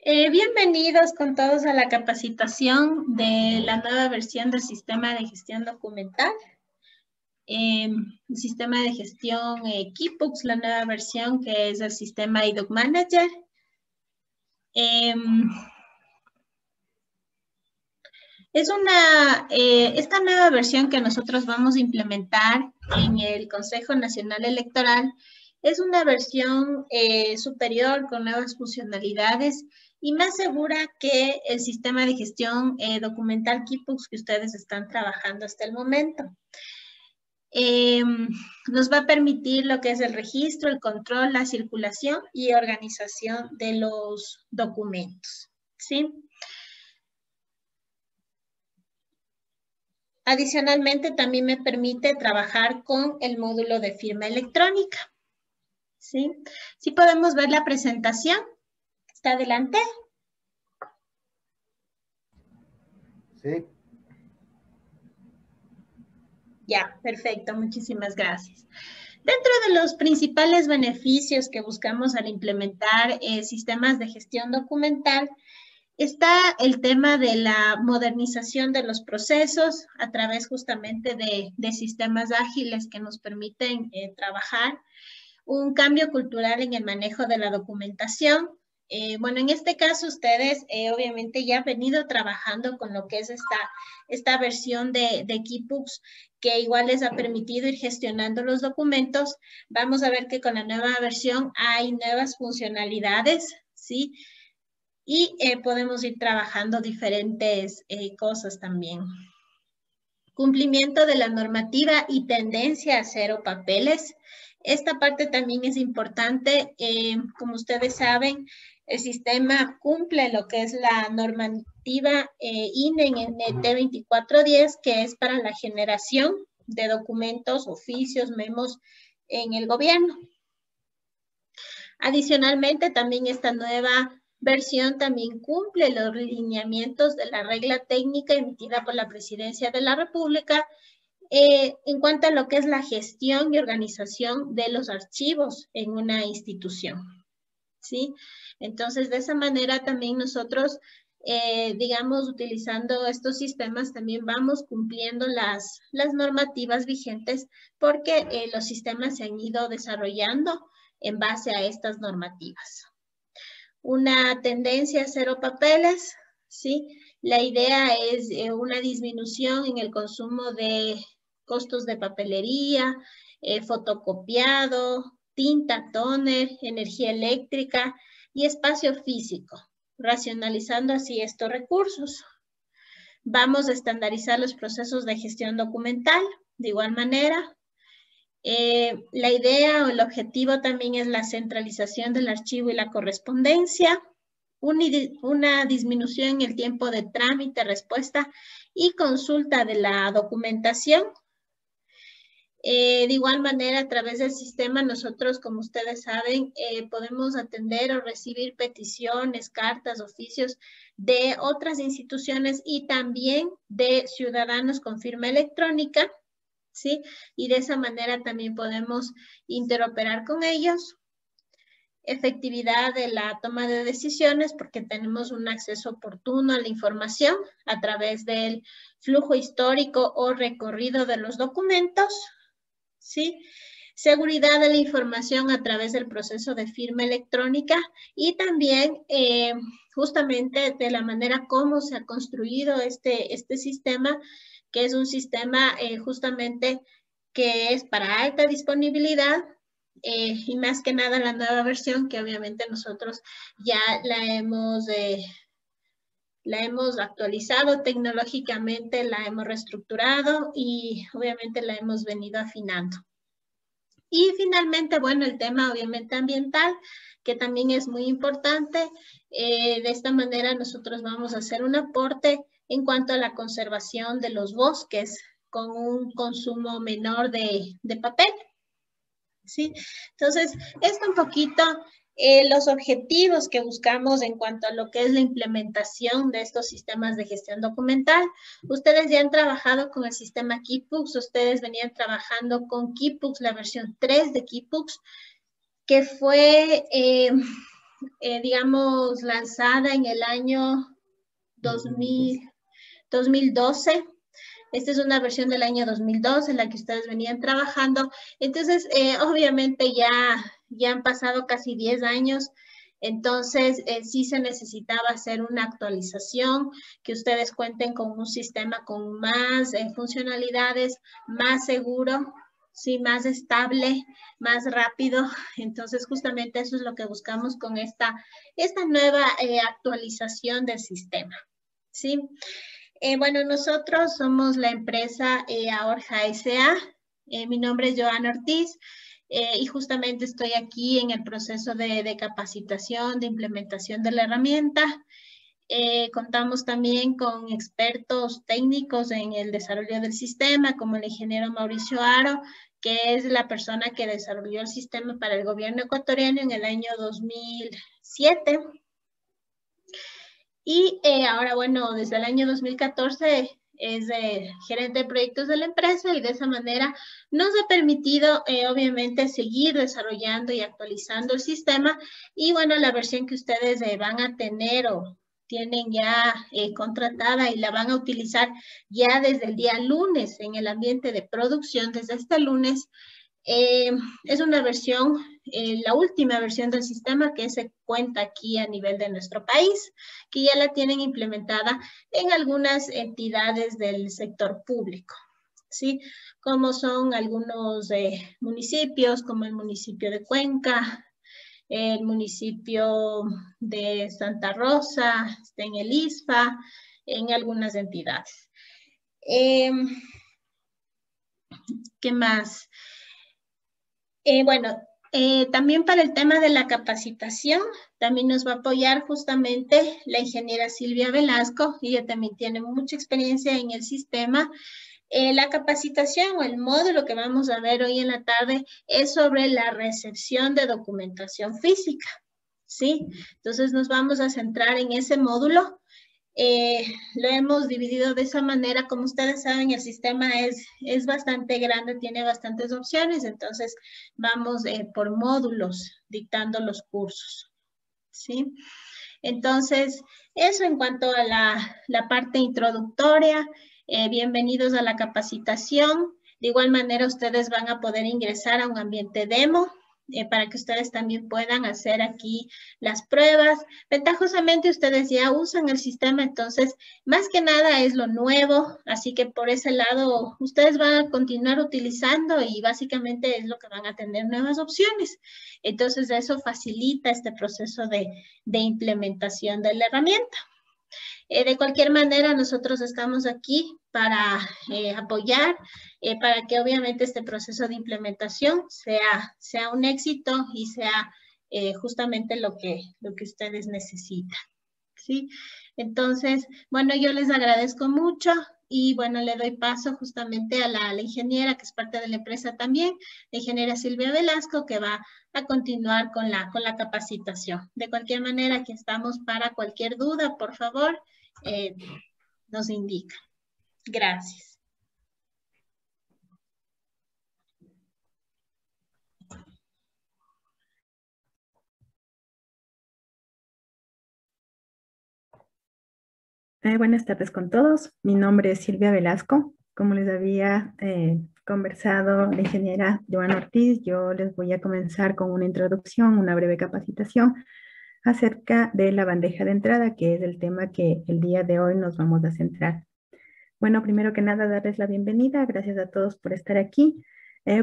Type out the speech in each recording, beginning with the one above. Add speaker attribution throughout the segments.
Speaker 1: Bienvenidos con todos a la capacitación de la nueva versión del sistema de gestión documental. El sistema de gestión Keybooks, la nueva versión que es el sistema iDoc Manager. Esta nueva versión que nosotros vamos a implementar en el Consejo Nacional Electoral es una versión superior con nuevas funcionalidades y más segura que el sistema de gestión documental Keybooks que ustedes están trabajando hasta el momento. Nos va a permitir lo que es el registro, el control, la circulación y organización de los documentos, ¿sí? Adicionalmente, también me permite trabajar con el módulo de firma electrónica, ¿sí? Sí podemos ver la presentación. ¿Está adelante?
Speaker 2: Sí.
Speaker 1: Ya, perfecto. Muchísimas gracias. Dentro de los principales beneficios que buscamos al implementar sistemas de gestión documental, está el tema de la modernización de los procesos a través justamente de sistemas ágiles que nos permiten trabajar, un cambio cultural en el manejo de la documentación. Bueno, en este caso ustedes obviamente ya han venido trabajando con lo que es esta versión de Keybooks que igual les ha permitido ir gestionando los documentos. Vamos a ver que con la nueva versión hay nuevas funcionalidades, ¿sí? Y podemos ir trabajando diferentes cosas también. Cumplimiento de la normativa y tendencia a cero papeles. Esta parte también es importante. Como ustedes saben, el sistema cumple lo que es la normativa INE en el T2410, que es para la generación de documentos, oficios, memos en el gobierno. Adicionalmente, también esta nueva versión también cumple los lineamientos de la regla técnica emitida por la Presidencia de la República en cuanto a lo que es la gestión y organización de los archivos en una institución, ¿sí? Entonces, de esa manera también nosotros, digamos, utilizando estos sistemas, también vamos cumpliendo las normativas vigentes porque los sistemas se han ido desarrollando en base a estas normativas. Una tendencia a cero papeles, ¿sí? La idea es una disminución en el consumo de costos de papelería, fotocopiado, tinta, tóner, energía eléctrica y espacio físico, racionalizando así estos recursos. Vamos a estandarizar los procesos de gestión documental, de igual manera. La idea o el objetivo también es la centralización del archivo y la correspondencia, una disminución en el tiempo de trámite, respuesta y consulta de la documentación. De igual manera, a través del sistema, nosotros, como ustedes saben, podemos atender o recibir peticiones, cartas, oficios de otras instituciones y también de ciudadanos con firma electrónica, ¿sí? Y de esa manera también podemos interoperar con ellos. Efectividad de la toma de decisiones porque tenemos un acceso oportuno a la información a través del flujo histórico o recorrido de los documentos, ¿sí? Seguridad de la información a través del proceso de firma electrónica y también justamente de la manera como se ha construido este sistema, que es un sistema justamente que es para alta disponibilidad y más que nada la nueva versión que obviamente nosotros ya la hemos actualizado tecnológicamente, la hemos reestructurado y obviamente la hemos venido afinando. Y finalmente, bueno, el tema obviamente ambiental, que también es muy importante. De esta manera nosotros vamos a hacer un aporte en cuanto a la conservación de los bosques con un consumo menor de papel, ¿sí? Entonces, esto un poquito los objetivos que buscamos en cuanto a lo que es la implementación de estos sistemas de gestión documental. Ustedes ya han trabajado con el sistema Keybooks, ustedes venían trabajando con Keybooks, la versión 3 de Keybooks, que fue digamos, lanzada en el año 2012. Esta es una versión del año 2002 en la que ustedes venían trabajando. Entonces, obviamente ya han pasado casi 10 años. Entonces, sí se necesitaba hacer una actualización, que ustedes cuenten con un sistema con más funcionalidades, más seguro, sí, más estable, más rápido. Entonces, justamente eso es lo que buscamos con esta nueva actualización del sistema, ¿sí? Bueno, nosotros somos la empresa Ahorja S.A. Mi nombre es Joana Ortiz y justamente estoy aquí en el proceso de capacitación, de implementación de la herramienta. Contamos también con expertos técnicos en el desarrollo del sistema, como el ingeniero Mauricio Aro, que es la persona que desarrolló el sistema para el gobierno ecuatoriano en el año 2007. Y ahora, bueno, desde el año 2014 es gerente de proyectos de la empresa y de esa manera nos ha permitido, obviamente, seguir desarrollando y actualizando el sistema. Y bueno, la versión que ustedes van a tener o tienen ya contratada y la van a utilizar ya desde el día lunes en el ambiente de producción, desde este lunes, es una versión, la última versión del sistema que se cuenta aquí a nivel de nuestro país, que ya la tienen implementada en algunas entidades del sector público, ¿sí? Como son algunos municipios, como el municipio de Cuenca, el municipio de Santa Rosa, en el ISFA, en algunas entidades. ¿Qué más? Bueno, también para el tema de la capacitación, también nos va a apoyar justamente la ingeniera Silvia Velasco. Ella también tiene mucha experiencia en el sistema. La capacitación o el módulo que vamos a ver hoy en la tarde es sobre la recepción de documentación física, ¿sí? Entonces nos vamos a centrar en ese módulo. Lo hemos dividido de esa manera. Como ustedes saben, el sistema es bastante grande, tiene bastantes opciones, entonces vamos por módulos dictando los cursos, ¿sí? Entonces, eso en cuanto a la parte introductoria. Bienvenidos a la capacitación. De igual manera, ustedes van a poder ingresar a un ambiente demo para que ustedes también puedan hacer aquí las pruebas. Ventajosamente, ustedes ya usan el sistema, entonces, más que nada es lo nuevo, así que por ese lado, ustedes van a continuar utilizando y básicamente es lo que van a tener nuevas opciones. Entonces, eso facilita este proceso de implementación de la herramienta. De cualquier manera, nosotros estamos aquí para apoyar, para que obviamente este proceso de implementación sea un éxito y sea justamente lo que ustedes necesitan, ¿sí? Entonces, bueno, yo les agradezco mucho y bueno, le doy paso justamente a la ingeniera que es parte de la empresa también, la ingeniera Silvia Velasco, que va a continuar con la capacitación. De cualquier manera, aquí estamos para cualquier duda, por favor, nos indica. Gracias.
Speaker 3: Buenas tardes con todos. Mi nombre es Silvia Velasco. Como les había conversado la ingeniera Joana Ortiz, yo les voy a comenzar con una introducción, una breve capacitación acerca de la bandeja de entrada, que es el tema que el día de hoy nos vamos a centrar. Bueno, primero que nada, darles la bienvenida. Gracias a todos por estar aquí.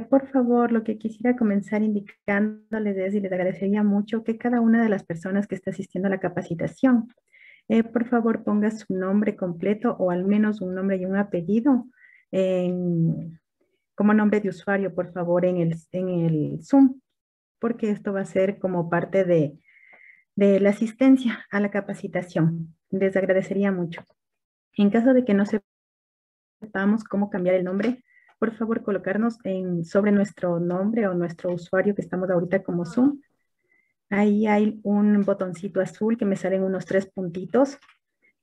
Speaker 3: Por favor, lo que quisiera comenzar indicándoles es, y les agradecería mucho, que cada una de las personas que está asistiendo a la capacitación, por favor, ponga su nombre completo o al menos un nombre y un apellido como nombre de usuario, por favor, en el Zoom, porque esto va a ser como parte de la asistencia a la capacitación. Les agradecería mucho. En caso de que no sepamos cómo cambiar el nombre, por favor, colocarnos sobre nuestro nombre o nuestro usuario que estamos ahorita como Zoom. Ahí hay un botoncito azul que me salen unos 3 puntitos.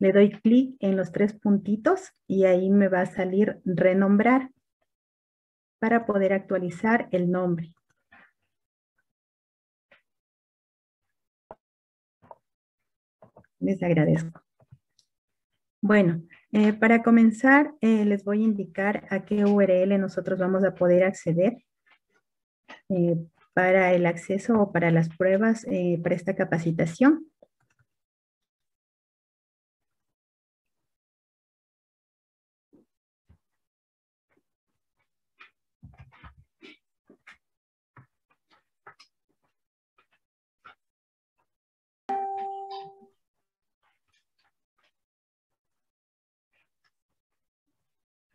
Speaker 3: Le doy clic en los 3 puntitos y ahí me va a salir renombrar para poder actualizar el nombre. Les agradezco. Bueno, para comenzar, les voy a indicar a qué URL nosotros vamos a poder acceder para el acceso o para las pruebas para esta capacitación.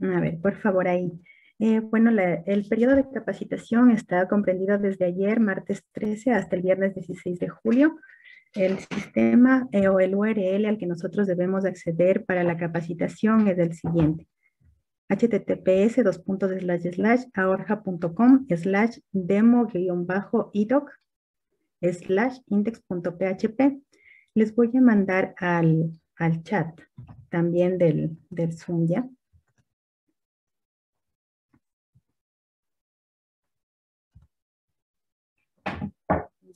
Speaker 3: A ver, por favor, ahí. Bueno, el periodo de capacitación está comprendido desde ayer, martes 13, hasta el viernes 16 de julio. El sistema o el URL al que nosotros debemos acceder para la capacitación es el siguiente: https://ahorja.com/demo-idoc/index.php. Les voy a mandar al chat también del Zoom, ¿ya?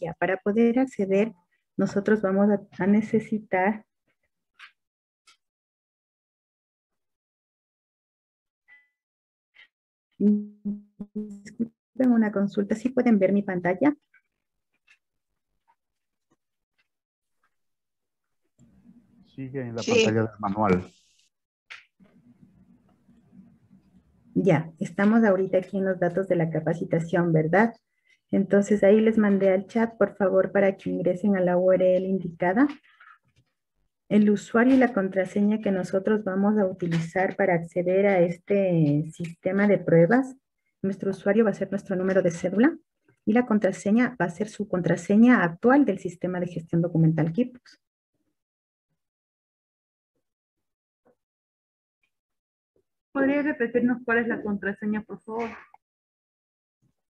Speaker 3: Ya, para poder acceder, nosotros vamos a necesitar una consulta. ¿Sí pueden ver mi pantalla?
Speaker 2: Sigue en la pantalla del manual.
Speaker 3: Ya, estamos ahorita aquí en los datos de la capacitación, ¿verdad? Entonces ahí les mandé al chat, por favor, para que ingresen a la URL indicada. El usuario y la contraseña que nosotros vamos a utilizar para acceder a este sistema de pruebas. Nuestro usuario va a ser nuestro número de cédula y la contraseña va a ser su contraseña actual del sistema de gestión documental Keepbooks.
Speaker 4: ¿Podría repetirnos cuál es la contraseña, por favor?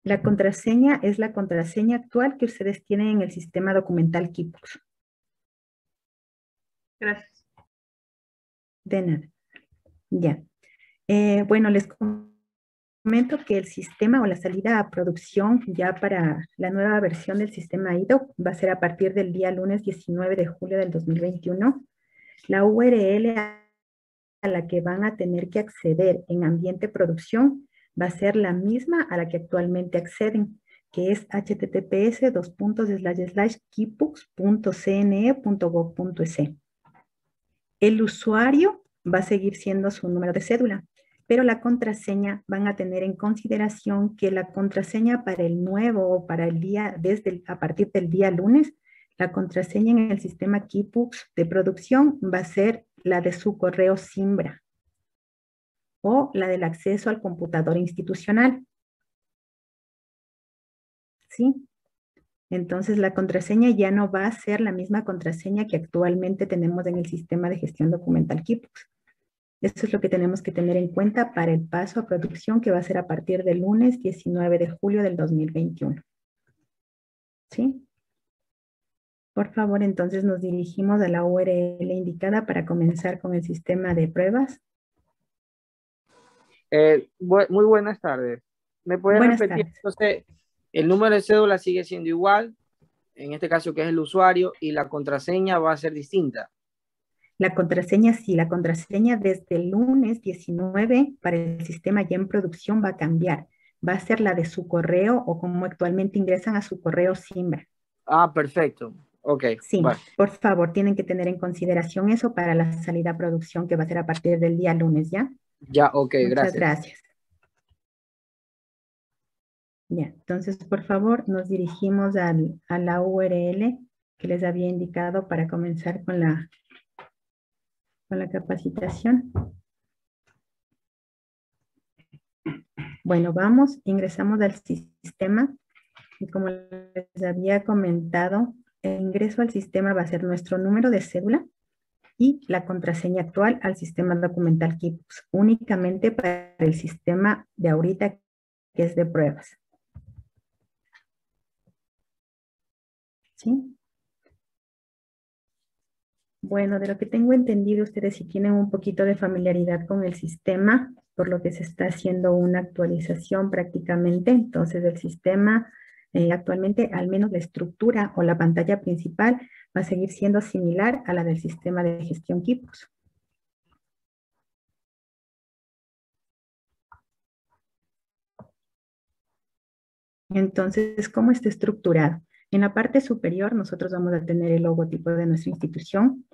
Speaker 3: La contraseña es la contraseña actual que ustedes tienen en el sistema documental Keepbooks.
Speaker 4: Gracias.
Speaker 3: De nada. Ya. Bueno, les comento que el sistema o la salida a producción ya para la nueva versión del sistema IDOC va a ser a partir del día lunes 19 de julio del 2021. La URL a la que van a tener que acceder en ambiente producción va a ser la misma a la que actualmente acceden, que es https://keepbooks.cne.gov.es. El usuario va a seguir siendo su número de cédula, pero la contraseña van a tener en consideración que la contraseña para el nuevo o para el día, a partir del día lunes, la contraseña en el sistema Keepbooks de producción va a ser la de su correo Simbra o la del acceso al computador institucional. ¿Sí? Entonces la contraseña ya no va a ser la misma contraseña que actualmente tenemos en el sistema de gestión documental Keepbooks. Eso es lo que tenemos que tener en cuenta para el paso a producción que va a ser a partir del lunes 19 de julio del 2021. ¿Sí? Por favor, entonces nos dirigimos a la URL indicada para comenzar con el sistema de pruebas.
Speaker 5: Muy buenas tardes. ¿Me puede
Speaker 3: Buenas
Speaker 5: repetir?
Speaker 3: tardes.
Speaker 5: Entonces, el número de cédula sigue siendo igual, en este caso que es el usuario, y la contraseña va a ser distinta.
Speaker 3: La contraseña, sí, la contraseña desde el lunes 19 para el sistema ya en producción va a cambiar. Va a ser la de su correo o como actualmente ingresan a su correo Simbra.
Speaker 5: Ah, perfecto. Ok.
Speaker 3: Sí,
Speaker 5: Bueno.
Speaker 3: por favor, tienen que tener en consideración eso para la salida a producción que va a ser a partir del día lunes, ¿ya?
Speaker 5: Ya, ok,
Speaker 3: Muchas
Speaker 5: gracias.
Speaker 3: gracias. Ya, entonces, por favor, nos dirigimos a la URL que les había indicado para comenzar con la capacitación. Bueno, vamos, ingresamos al sistema y como les había comentado, el ingreso al sistema va a ser nuestro número de cédula y la contraseña actual al sistema documental Keepbooks, únicamente para el sistema de ahorita que es de pruebas. ¿Sí? Bueno, de lo que tengo entendido, ustedes sí tienen un poquito de familiaridad con el sistema, por lo que se está haciendo una actualización prácticamente. Entonces, el sistema actualmente, al menos la estructura o la pantalla principal, va a seguir siendo similar a la del sistema de gestión Quipus. Entonces, ¿cómo está estructurado? En la parte superior nosotros vamos a tener el logotipo de nuestra institución.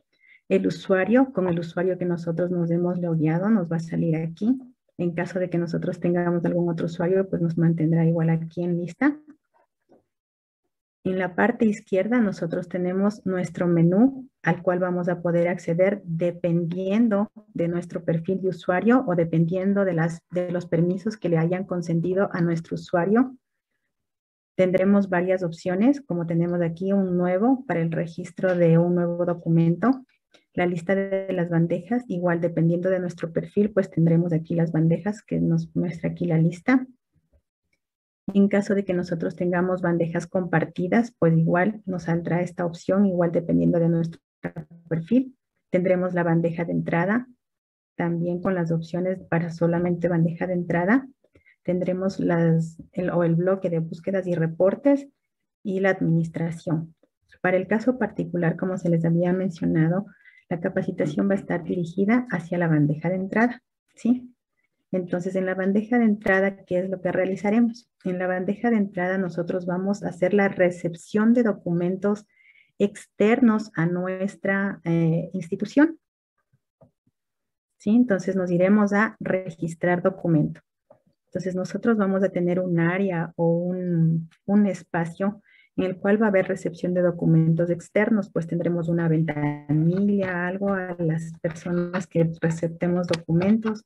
Speaker 3: El usuario, con el usuario que nosotros nos hemos logueado, nos va a salir aquí. En caso de que nosotros tengamos algún otro usuario, pues nos mantendrá igual aquí en lista. En la parte izquierda nosotros tenemos nuestro menú al cual vamos a poder acceder dependiendo de nuestro perfil de usuario o dependiendo de los permisos que le hayan concedido a nuestro usuario. Tendremos varias opciones, como tenemos aquí un nuevo para el registro de un nuevo documento. La lista de las bandejas, igual dependiendo de nuestro perfil, pues tendremos aquí las bandejas que nos muestra aquí la lista. En caso de que nosotros tengamos bandejas compartidas, pues igual nos saldrá esta opción, igual dependiendo de nuestro perfil. Tendremos la bandeja de entrada, también con las opciones para solamente bandeja de entrada. Tendremos el bloque de búsquedas y reportes y la administración. Para el caso particular, como se les había mencionado, la capacitación va a estar dirigida hacia la bandeja de entrada, ¿sí? Entonces, en la bandeja de entrada, ¿qué es lo que realizaremos? En la bandeja de entrada nosotros vamos a hacer la recepción de documentos externos a nuestra institución, ¿sí? Entonces, nos iremos a registrar documento. Entonces, nosotros vamos a tener un área o un espacio en el cual va a haber recepción de documentos externos, pues tendremos una ventanilla, algo a las personas que receptemos documentos,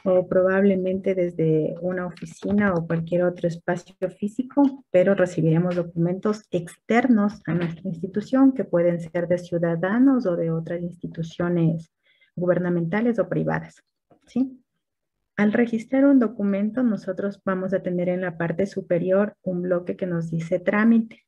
Speaker 3: o probablemente desde una oficina o cualquier otro espacio físico, pero recibiremos documentos externos a nuestra institución que pueden ser de ciudadanos o de otras instituciones gubernamentales o privadas, ¿sí? Al registrar un documento, nosotros vamos a tener en la parte superior un bloque que nos dice trámite.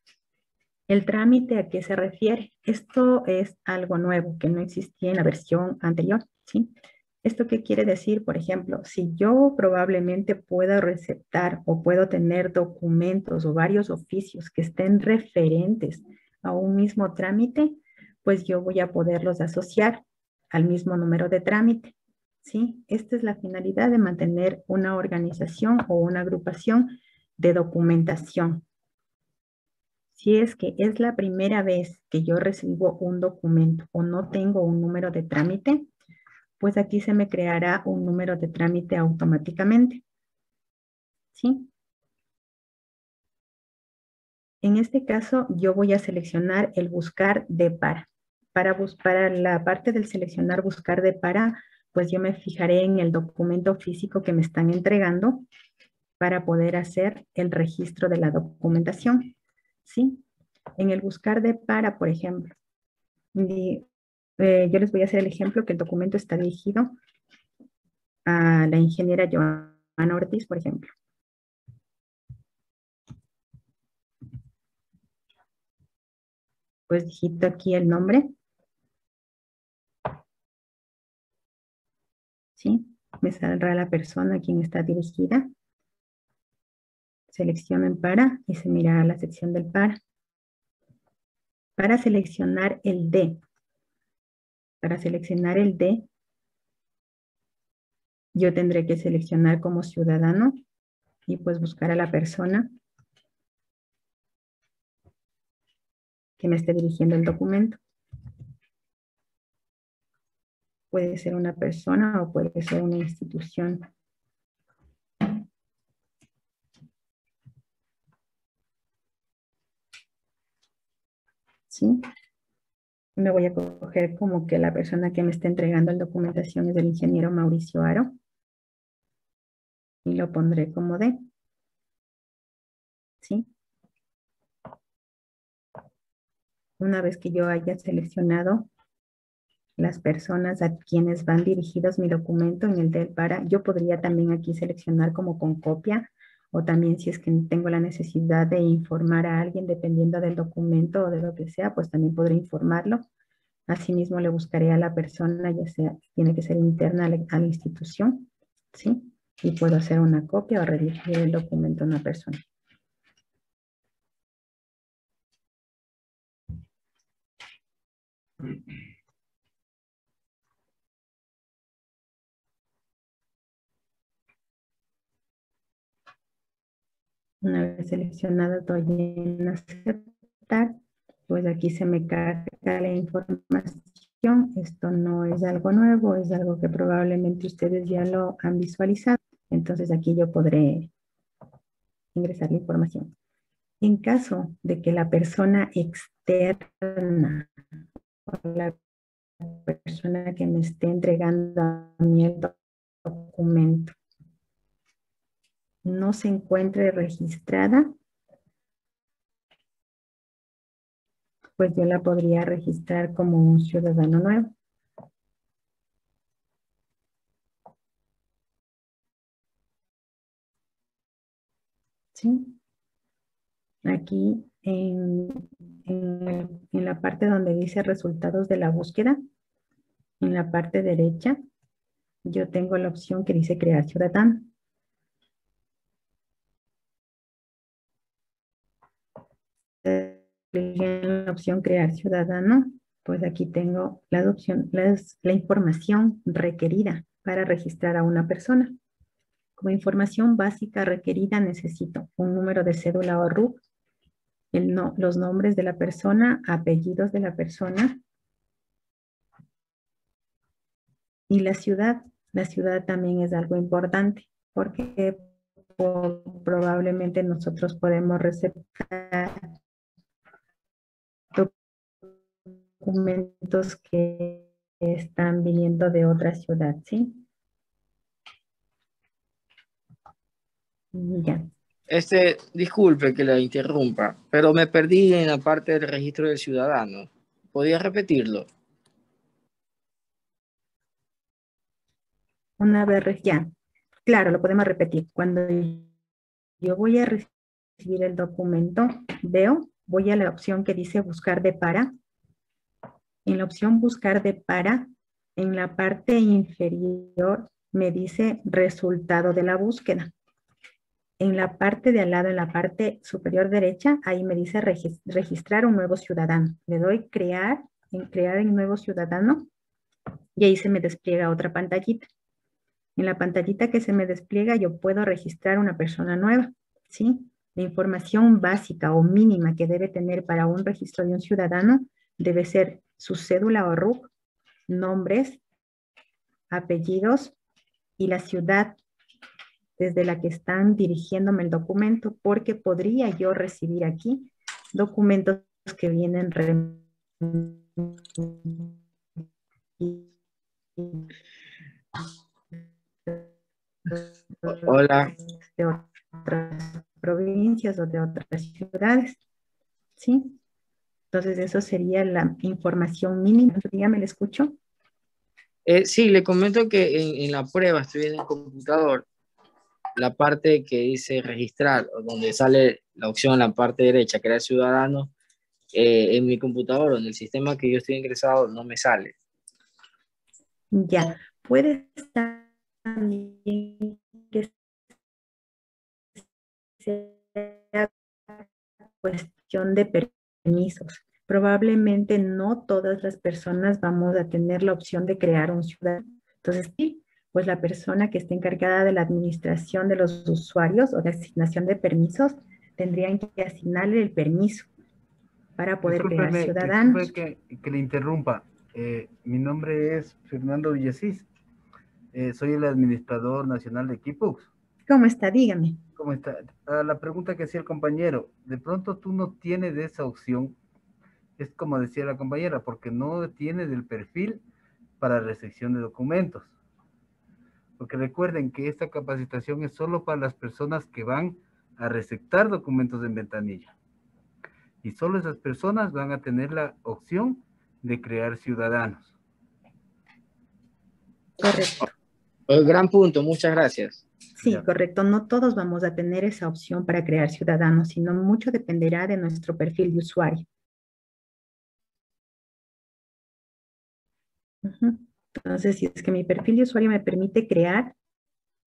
Speaker 3: ¿El trámite a qué se refiere? Esto es algo nuevo que no existía en la versión anterior, ¿sí? ¿Esto qué quiere decir? Por ejemplo, si yo probablemente pueda receptar o puedo tener documentos o varios oficios que estén referentes a un mismo trámite, pues yo voy a poderlos asociar al mismo número de trámite. ¿Sí? Esta es la finalidad de mantener una organización o una agrupación de documentación. Si es que es la primera vez que yo recibo un documento o no tengo un número de trámite, pues aquí se me creará un número de trámite automáticamente. ¿Sí? En este caso, yo voy a seleccionar el buscar de para. Para la parte del seleccionar buscar de para, pues yo me fijaré en el documento físico que me están entregando para poder hacer el registro de la documentación, ¿sí? En el buscar de para, por ejemplo, yo les voy a hacer el ejemplo que el documento está dirigido a la ingeniera Joana Ortiz, por ejemplo. Pues digito aquí el nombre, ¿sí? Me saldrá la persona a quien está dirigida. Selecciono en para y se mira la sección del para. Para seleccionar el D. Para seleccionar el D, yo tendré que seleccionar como ciudadano y pues buscar a la persona que me esté dirigiendo el documento. Puede ser una persona o puede ser una institución. ¿Sí? Me voy a coger como que la persona que me está entregando la documentación es el ingeniero Mauricio Aro. Y lo pondré como D. ¿Sí? Una vez que yo haya seleccionado las personas a quienes van dirigidos mi documento en el del para, yo podría también aquí seleccionar como con copia, o también si es que tengo la necesidad de informar a alguien dependiendo del documento o de lo que sea, pues también podré informarlo. Asimismo le buscaré a la persona, ya sea, tiene que ser interna a la institución, ¿sí? Y puedo hacer una copia o redirigir el documento a una persona. Una vez seleccionado doy en aceptar, pues aquí se me carga la información. Esto no es algo nuevo, es algo que probablemente ustedes ya lo han visualizado. Entonces aquí yo podré ingresar la información. En caso de que la persona externa o la persona que me esté entregando a mí el documento no se encuentre registrada, pues yo la podría registrar como un ciudadano nuevo. ¿Sí? Aquí en la parte donde dice resultados de la búsqueda, en la parte derecha, yo tengo la opción que dice crear ciudadano. En la opción crear ciudadano, pues aquí tengo la información requerida para registrar a una persona. Como información básica requerida necesito un número de cédula o RUC, los nombres de la persona, apellidos de la persona y la ciudad. La ciudad también es algo importante porque probablemente nosotros podemos receptar documentos que están viniendo de otra ciudad, ¿sí? Ya.
Speaker 5: Disculpe que la interrumpa, pero me perdí en la parte del registro del ciudadano. ¿Podría repetirlo?
Speaker 3: Una vez ya. Claro, lo podemos repetir. Cuando yo voy a recibir el documento, voy a la opción que dice buscar de para. En la opción buscar de para, en la parte inferior me dice resultado de la búsqueda. En la parte de al lado, en la parte superior derecha, ahí me dice registrar un nuevo ciudadano. Le doy crear en nuevo ciudadano y ahí se me despliega otra pantallita. En la pantallita que se me despliega yo puedo registrar una persona nueva, ¿sí? La información básica o mínima que debe tener para un registro de un ciudadano debe ser su cédula o RUC, nombres, apellidos y la ciudad desde la que están dirigiéndome el documento, porque podría yo recibir aquí documentos que vienen
Speaker 5: Hola.
Speaker 3: de otras provincias o de otras ciudades, ¿sí? Entonces eso sería la información mínima. Dígame, ¿le escucho?
Speaker 5: Sí, le comento que en la prueba estoy en el computador, la parte que dice registrar, o donde sale la opción en la parte derecha, crear ciudadano, en mi computador o en el sistema que yo estoy ingresado no me sale.
Speaker 3: Ya, puede estar bien que sea cuestión de permisos. Probablemente no todas las personas vamos a tener la opción de crear un ciudadano. Entonces, sí, pues la persona que esté encargada de la administración de los usuarios o de asignación de permisos tendrían que asignarle el permiso para poder crear ciudadanos.
Speaker 2: Disculpe que le interrumpa. Mi nombre es Fernando Villasís. Soy el administrador nacional de Equipux.
Speaker 3: ¿Cómo está? Dígame.
Speaker 2: ¿Cómo está? La pregunta que hacía el compañero, de pronto tú no tienes esa opción, es como decía la compañera, porque no tienes el perfil para recepción de documentos. Porque recuerden que esta capacitación es solo para las personas que van a receptar documentos en ventanilla. Y solo esas personas van a tener la opción de crear ciudadanos.
Speaker 3: Correcto.
Speaker 5: Gran punto, muchas gracias.
Speaker 3: Sí,
Speaker 2: Ya.
Speaker 3: correcto. No todos vamos a tener esa opción para crear ciudadanos, sino mucho dependerá de nuestro perfil de usuario. Entonces, si es que mi perfil de usuario me permite crear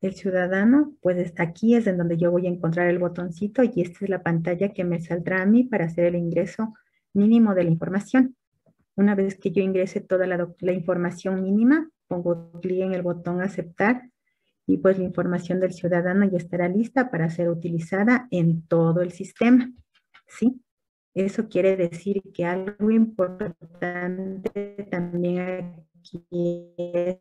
Speaker 3: el ciudadano, pues aquí es en donde yo voy a encontrar el botoncito y esta es la pantalla que me saldrá a mí para hacer el ingreso mínimo de la información. Una vez que yo ingrese toda la información mínima, pongo clic en el botón aceptar y pues la información del ciudadano ya estará lista para ser utilizada en todo el sistema, ¿sí? Eso quiere decir que algo importante también aquí es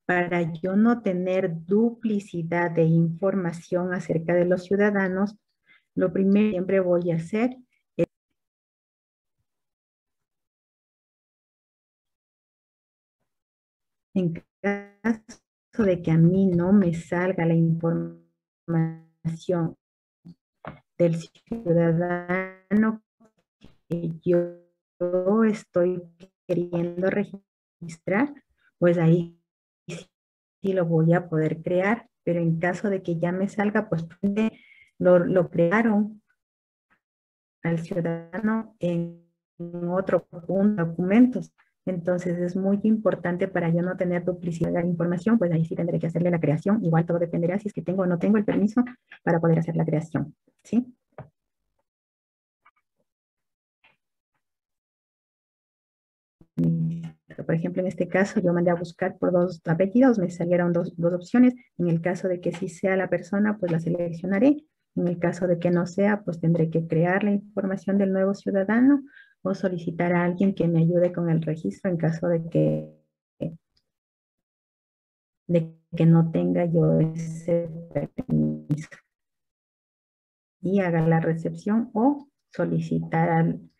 Speaker 3: para yo no tener duplicidad de información acerca de los ciudadanos, lo primero que siempre voy a hacer es en caso de que a mí no me salga la información del ciudadano que yo estoy queriendo registrar, pues ahí sí lo voy a poder crear, pero en caso de que ya me salga, pues lo crearon al ciudadano en otro punto, documentos. Entonces es muy importante para yo no tener duplicidad de información, pues ahí sí tendré que hacerle la creación. Igual todo dependerá si es que tengo o no tengo el permiso para poder hacer la creación, ¿sí? Por ejemplo, en este caso yo mandé a buscar por 2 apellidos, me salieron dos opciones. En el caso de que sí sea la persona, pues la seleccionaré. En el caso de que no sea, pues tendré que crear la información del nuevo ciudadano o solicitar a alguien que me ayude con el registro en caso de que no tenga yo ese permiso. Y haga la recepción o solicitar al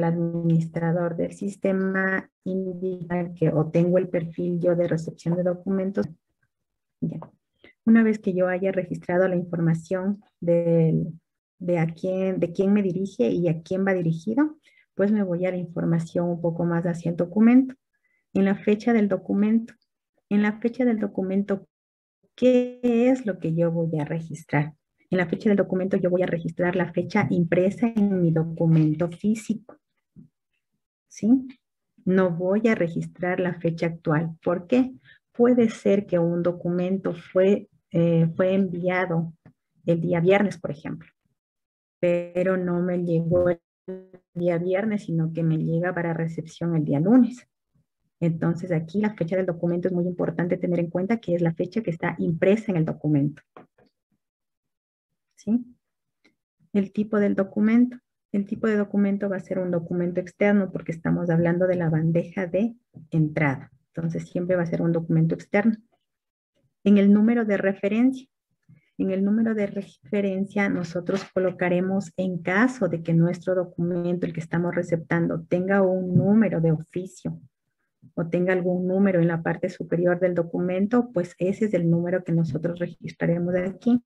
Speaker 3: administrador del sistema, indicar que o tengo el perfil yo de recepción de documentos. Ya. Una vez que yo haya registrado la información de quién me dirige y a quién va dirigido, pues me voy a la información un poco más hacia el documento. En la fecha del documento. En la fecha del documento, ¿qué es lo que yo voy a registrar? En la fecha del documento yo voy a registrar la fecha impresa en mi documento físico, ¿sí? No voy a registrar la fecha actual. ¿Por qué? Puede ser que un documento fue enviado el día viernes, por ejemplo, pero no me llegó el día viernes, sino que me llega para recepción el día lunes. Entonces aquí la fecha del documento es muy importante tener en cuenta que es la fecha que está impresa en el documento. ¿Sí? El tipo del documento. El tipo de documento va a ser un documento externo porque estamos hablando de la bandeja de entrada. Entonces siempre va a ser un documento externo. En el número de referencia. En el número de referencia nosotros colocaremos en caso de que nuestro documento, el que estamos receptando, tenga un número de oficio o tenga algún número en la parte superior del documento, pues ese es el número que nosotros registraremos aquí.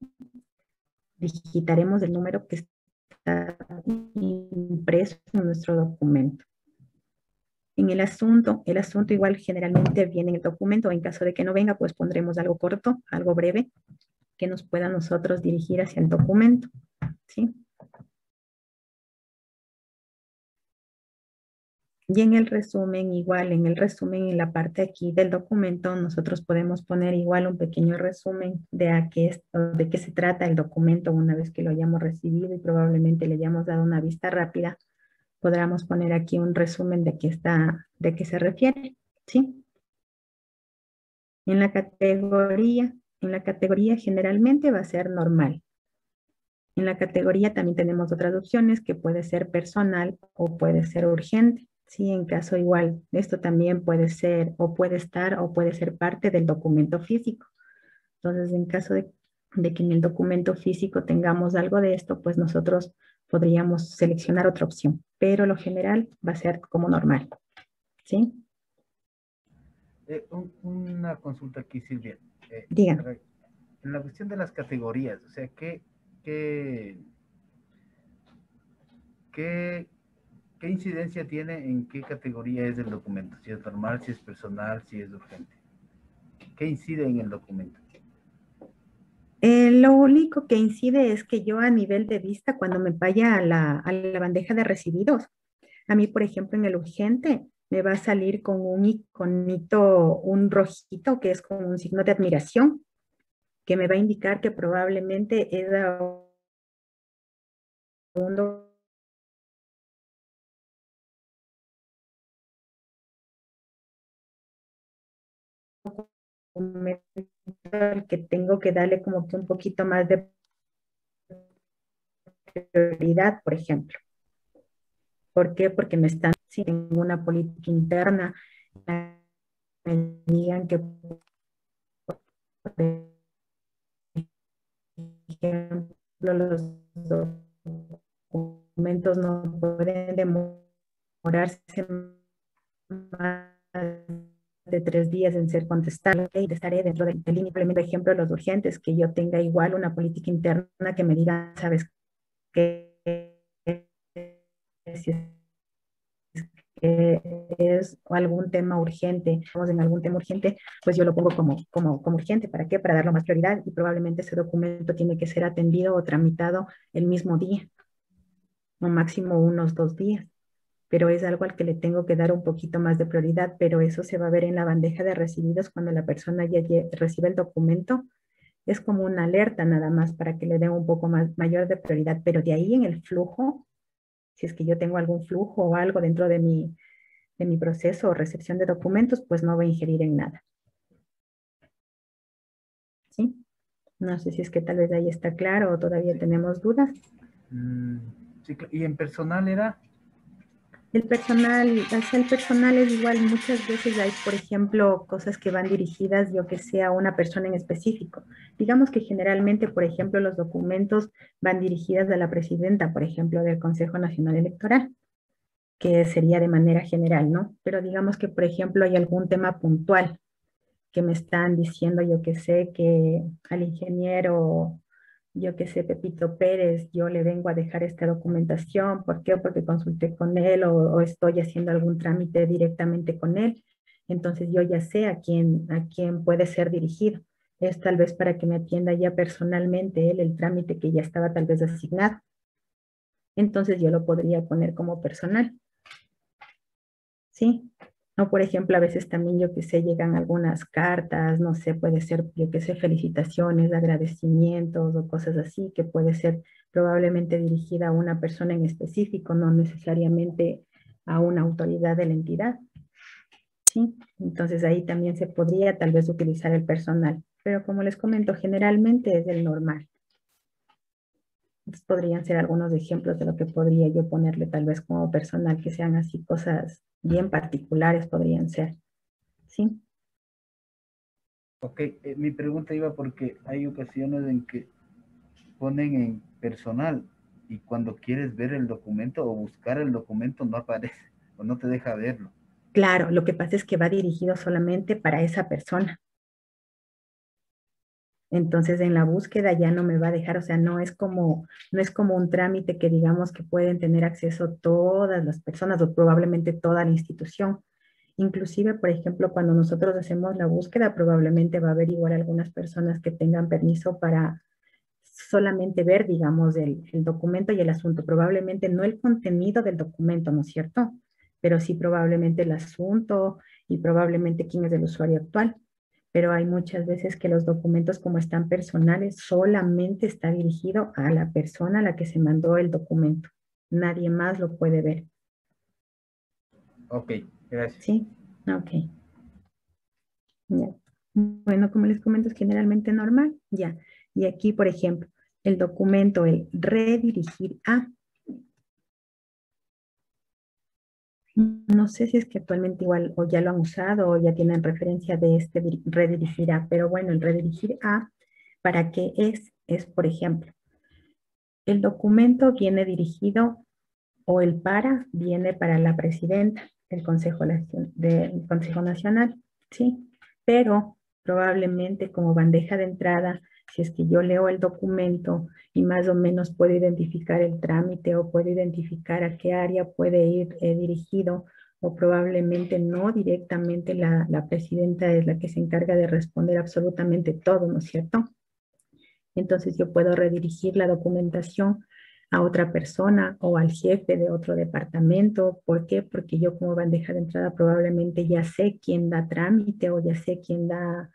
Speaker 3: Digitaremos el número que está impreso en nuestro documento. En el asunto igual generalmente viene en el documento. En caso de que no venga, pues pondremos algo corto, algo breve, que nos pueda nosotros dirigir hacia el documento, ¿sí? Y en el resumen, igual, en la parte aquí del documento, nosotros podemos poner igual un pequeño resumen de qué se trata el documento una vez que lo hayamos recibido y probablemente le hayamos dado una vista rápida. Podríamos poner aquí un resumen de qué se refiere, ¿sí? En la categoría generalmente va a ser normal. En la categoría también tenemos otras opciones que puede ser personal o puede ser urgente. Sí, en caso igual, esto también puede ser o puede estar o puede ser parte del documento físico. Entonces, en caso de que en el documento físico tengamos algo de esto, pues nosotros podríamos seleccionar otra opción, pero lo general va a ser como normal. ¿Sí?
Speaker 2: Una consulta aquí, Silvia.
Speaker 3: Digan.
Speaker 2: En la cuestión de las categorías, o sea, ¿qué incidencia tiene en qué categoría es el documento? Si es normal, si es personal, si es urgente. ¿Qué incide en el documento?
Speaker 3: Lo único que incide es que yo a nivel de vista, cuando me vaya a la bandeja de recibidos, a mí, por ejemplo, en el urgente, me va a salir con un iconito, un rojito, que es como un signo de admiración, que me va a indicar que probablemente es un documento al que tengo que darle como que un poquito más de prioridad, por ejemplo. ¿Por qué? Porque me están haciendo una política interna, me digan que, por ejemplo, los documentos no pueden demorarse más de 3 días en ser contestados, y estaré dentro del límite. Por ejemplo, los urgentes, que yo tenga igual una política interna que me diga, ¿sabes qué? Si es algún tema urgente, estamos en algún tema urgente, pues yo lo pongo como urgente. ¿Para qué? Para darle más prioridad, y probablemente ese documento tiene que ser atendido o tramitado el mismo día, o máximo unos 2 días. Pero es algo al que le tengo que dar un poquito más de prioridad, pero eso se va a ver en la bandeja de recibidos cuando la persona ya recibe el documento. Es como una alerta nada más para que le den un poco más mayor de prioridad, pero de ahí en el flujo, si es que yo tengo algún flujo o algo dentro de mi proceso o recepción de documentos, pues no voy a ingerir en nada. ¿Sí? No sé si es que tal vez ahí está claro o todavía tenemos dudas.
Speaker 2: Sí, ¿y en personal era?
Speaker 3: El personal es igual. Muchas veces hay, por ejemplo, cosas que van dirigidas, yo que sé, a una persona en específico. Digamos que generalmente, por ejemplo, los documentos van dirigidas a la presidenta, por ejemplo, del Consejo Nacional Electoral, que sería de manera general, ¿no? Pero digamos que, por ejemplo, hay algún tema puntual que me están diciendo, yo que sé, que al ingeniero, yo que sé, Pepito Pérez, yo le vengo a dejar esta documentación. ¿Por qué? Porque consulté con él o estoy haciendo algún trámite directamente con él. Entonces yo ya sé a quién puede ser dirigido. Es tal vez para que me atienda ya personalmente él el trámite que ya estaba tal vez asignado. Entonces yo lo podría poner como personal. ¿Sí? O por ejemplo, a veces también, yo que sé, llegan algunas cartas, no sé, puede ser, yo que sé, felicitaciones, agradecimientos o cosas así, que puede ser probablemente dirigida a una persona en específico, no necesariamente a una autoridad de la entidad. ¿Sí? Entonces ahí también se podría tal vez utilizar el personal, pero como les comento, generalmente es el normal. Entonces podrían ser algunos ejemplos de lo que podría yo ponerle tal vez como personal, que sean así cosas bien particulares podrían ser. ¿Sí?
Speaker 2: Ok, mi pregunta iba porque hay ocasiones en que ponen en personal y cuando quieres ver el documento o buscar el documento no aparece o no te deja verlo.
Speaker 3: Claro, lo que pasa es que va dirigido solamente para esa persona. Entonces en la búsqueda ya no me va a dejar, o sea, no es como un trámite que digamos que pueden tener acceso todas las personas o probablemente toda la institución. Inclusive, por ejemplo, cuando nosotros hacemos la búsqueda, probablemente va a haber igual algunas personas que tengan permiso para solamente ver, digamos, el documento y el asunto. Probablemente no el contenido del documento, ¿no es cierto? Pero sí probablemente el asunto y probablemente quién es el usuario actual. Pero hay muchas veces que los documentos, como están personales, solamente está dirigido a la persona a la que se mandó el documento. Nadie más lo puede ver.
Speaker 2: Ok, gracias.
Speaker 3: ¿Sí? Ok. Ya. Bueno, como les comento, es generalmente normal. Ya. Y aquí, por ejemplo, el documento, el redirigir a. No sé si es que actualmente igual o ya lo han usado o ya tienen referencia de este redirigir a, pero bueno, el redirigir a, ¿para qué es? Es, por ejemplo, el documento viene dirigido o el para viene para la presidenta del Consejo Nacional, ¿sí? Pero probablemente como bandeja de entrada, si es que yo leo el documento y más o menos puedo identificar el trámite o puedo identificar a qué área puede ir dirigido, o probablemente no directamente la presidenta es la que se encarga de responder absolutamente todo, ¿no es cierto? Entonces yo puedo redirigir la documentación a otra persona o al jefe de otro departamento. ¿Por qué? Porque yo como bandeja de entrada probablemente ya sé quién da trámite o ya sé quién da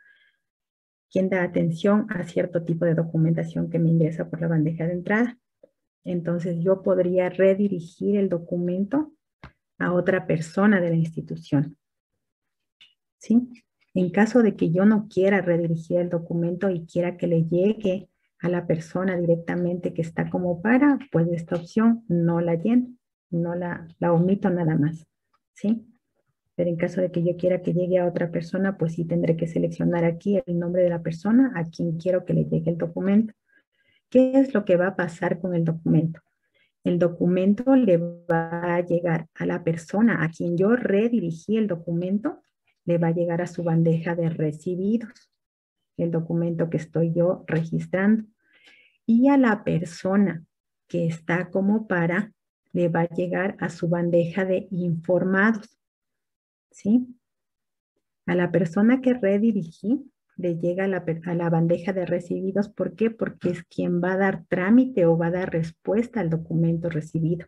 Speaker 3: atención a cierto tipo de documentación que me ingresa por la bandeja de entrada. Entonces yo podría redirigir el documento a otra persona de la institución. ¿Sí? En caso de que yo no quiera redirigir el documento y quiera que le llegue a la persona directamente que está como para, pues esta opción no la lleno, no la omito nada más, ¿sí? Pero en caso de que yo quiera que llegue a otra persona, pues sí tendré que seleccionar aquí el nombre de la persona a quien quiero que le llegue el documento. ¿Qué es lo que va a pasar con el documento? El documento le va a llegar a la persona a quien yo redirigí el documento, le va a llegar a su bandeja de recibidos, el documento que estoy yo registrando. Y a la persona que está como para, le va a llegar a su bandeja de informados, ¿sí? A la persona que redirigí, le llega a la bandeja de recibidos. ¿Por qué? Porque es quien va a dar trámite o va a dar respuesta al documento recibido.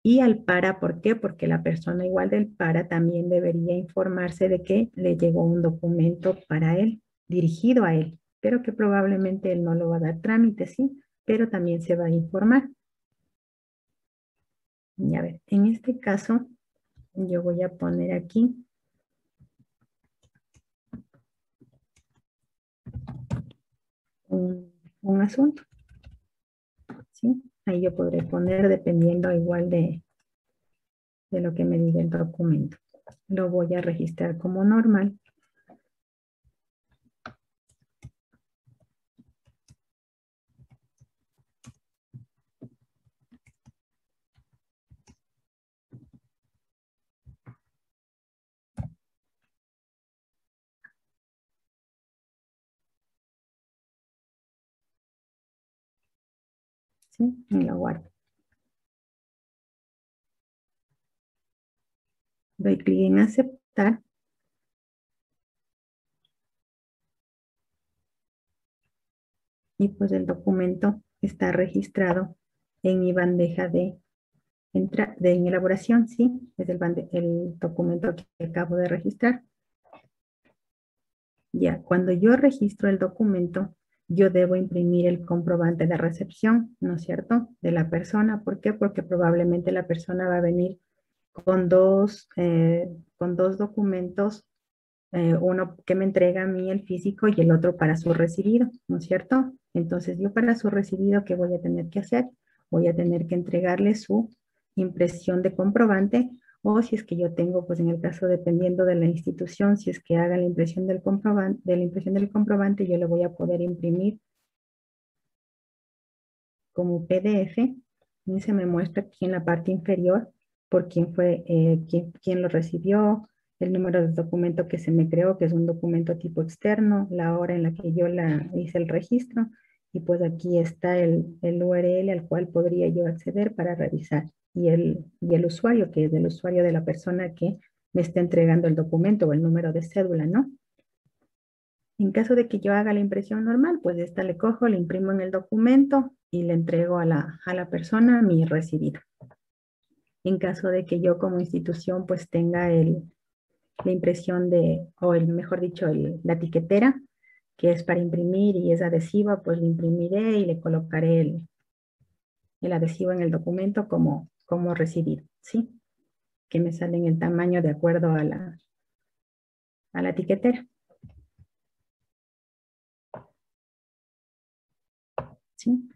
Speaker 3: Y al para, ¿por qué? Porque la persona igual del para también debería informarse de que le llegó un documento para él, dirigido a él, pero que probablemente él no lo va a dar trámite, ¿sí? Pero también se va a informar. Y a ver, en este caso, yo voy a poner aquí un asunto, ¿sí? Ahí yo podré poner dependiendo igual de lo que me diga el documento. Lo voy a registrar como normal. ¿Sí? Y lo guardo. Doy clic en aceptar. Y pues el documento está registrado en mi bandeja de elaboración, ¿sí? Es el documento que acabo de registrar. Ya, cuando yo registro el documento, yo debo imprimir el comprobante de recepción, ¿no es cierto? De la persona. ¿Por qué? Porque probablemente la persona va a venir con dos documentos, uno que me entrega a mí el físico y el otro para su recibido, ¿no es cierto? Entonces yo para su recibido, ¿qué voy a tener que hacer? Voy a tener que entregarle su impresión de comprobante, o si es que yo tengo, pues en el caso dependiendo de la institución, si es que haga la impresión del comprobante, yo le voy a poder imprimir como PDF, y se me muestra aquí en la parte inferior por quién fue, quién lo recibió, el número de documento que se me creó, que es un documento tipo externo, la hora en la que yo hice el registro, y pues aquí está el URL al cual podría yo acceder para revisar, y el usuario, que es el usuario de la persona que me está entregando el documento o el número de cédula, ¿no? En caso de que yo haga la impresión normal, pues esta le cojo, le imprimo en el documento y le entrego a la persona mi recibido. En caso de que yo como institución pues tenga la impresión mejor dicho, la etiquetera, que es para imprimir y es adhesiva, pues le imprimiré y le colocaré el adhesivo en el documento como recibido, ¿sí? Que me sale en el tamaño de acuerdo a la etiquetera. ¿Sí?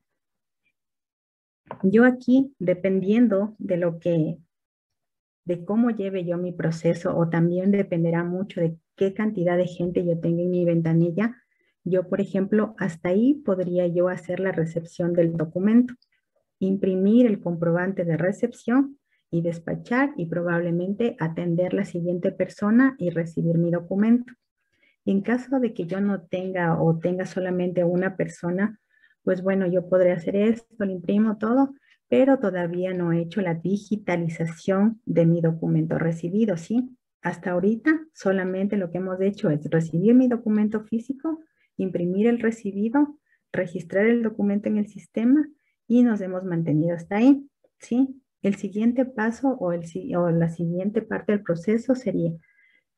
Speaker 3: Yo aquí, dependiendo de cómo lleve yo mi proceso, o también dependerá mucho de qué cantidad de gente yo tenga en mi ventanilla, yo, por ejemplo, hasta ahí podría yo hacer la recepción del documento, imprimir el comprobante de recepción y despachar y probablemente atender la siguiente persona y recibir mi documento. En caso de que yo no tenga o tenga solamente una persona, pues bueno, yo podré hacer esto, lo imprimo todo, pero todavía no he hecho la digitalización de mi documento recibido, ¿sí? Hasta ahorita solamente lo que hemos hecho es recibir mi documento físico, imprimir el recibido, registrar el documento en el sistema y nos hemos mantenido hasta ahí, ¿sí? El siguiente paso o la siguiente parte del proceso sería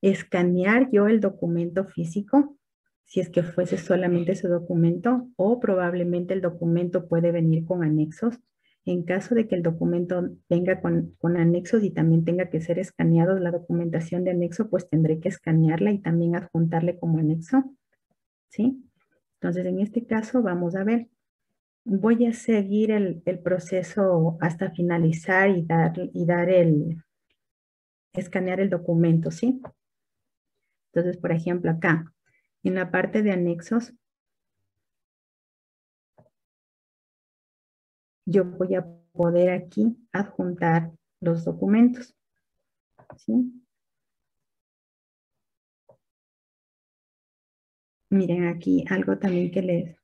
Speaker 3: escanear yo el documento físico, si es que fuese solamente ese documento, o probablemente el documento puede venir con anexos, En caso de que el documento venga con anexos y también tenga que ser escaneado la documentación de anexo, pues tendré que escanearla y también adjuntarle como anexo, ¿sí? Entonces, en este caso, vamos a ver. Voy a seguir el proceso hasta finalizar y escanear el documento, ¿sí? Entonces, por ejemplo, acá, en la parte de anexos, yo voy a poder aquí adjuntar los documentos, ¿sí? Miren aquí algo también que les...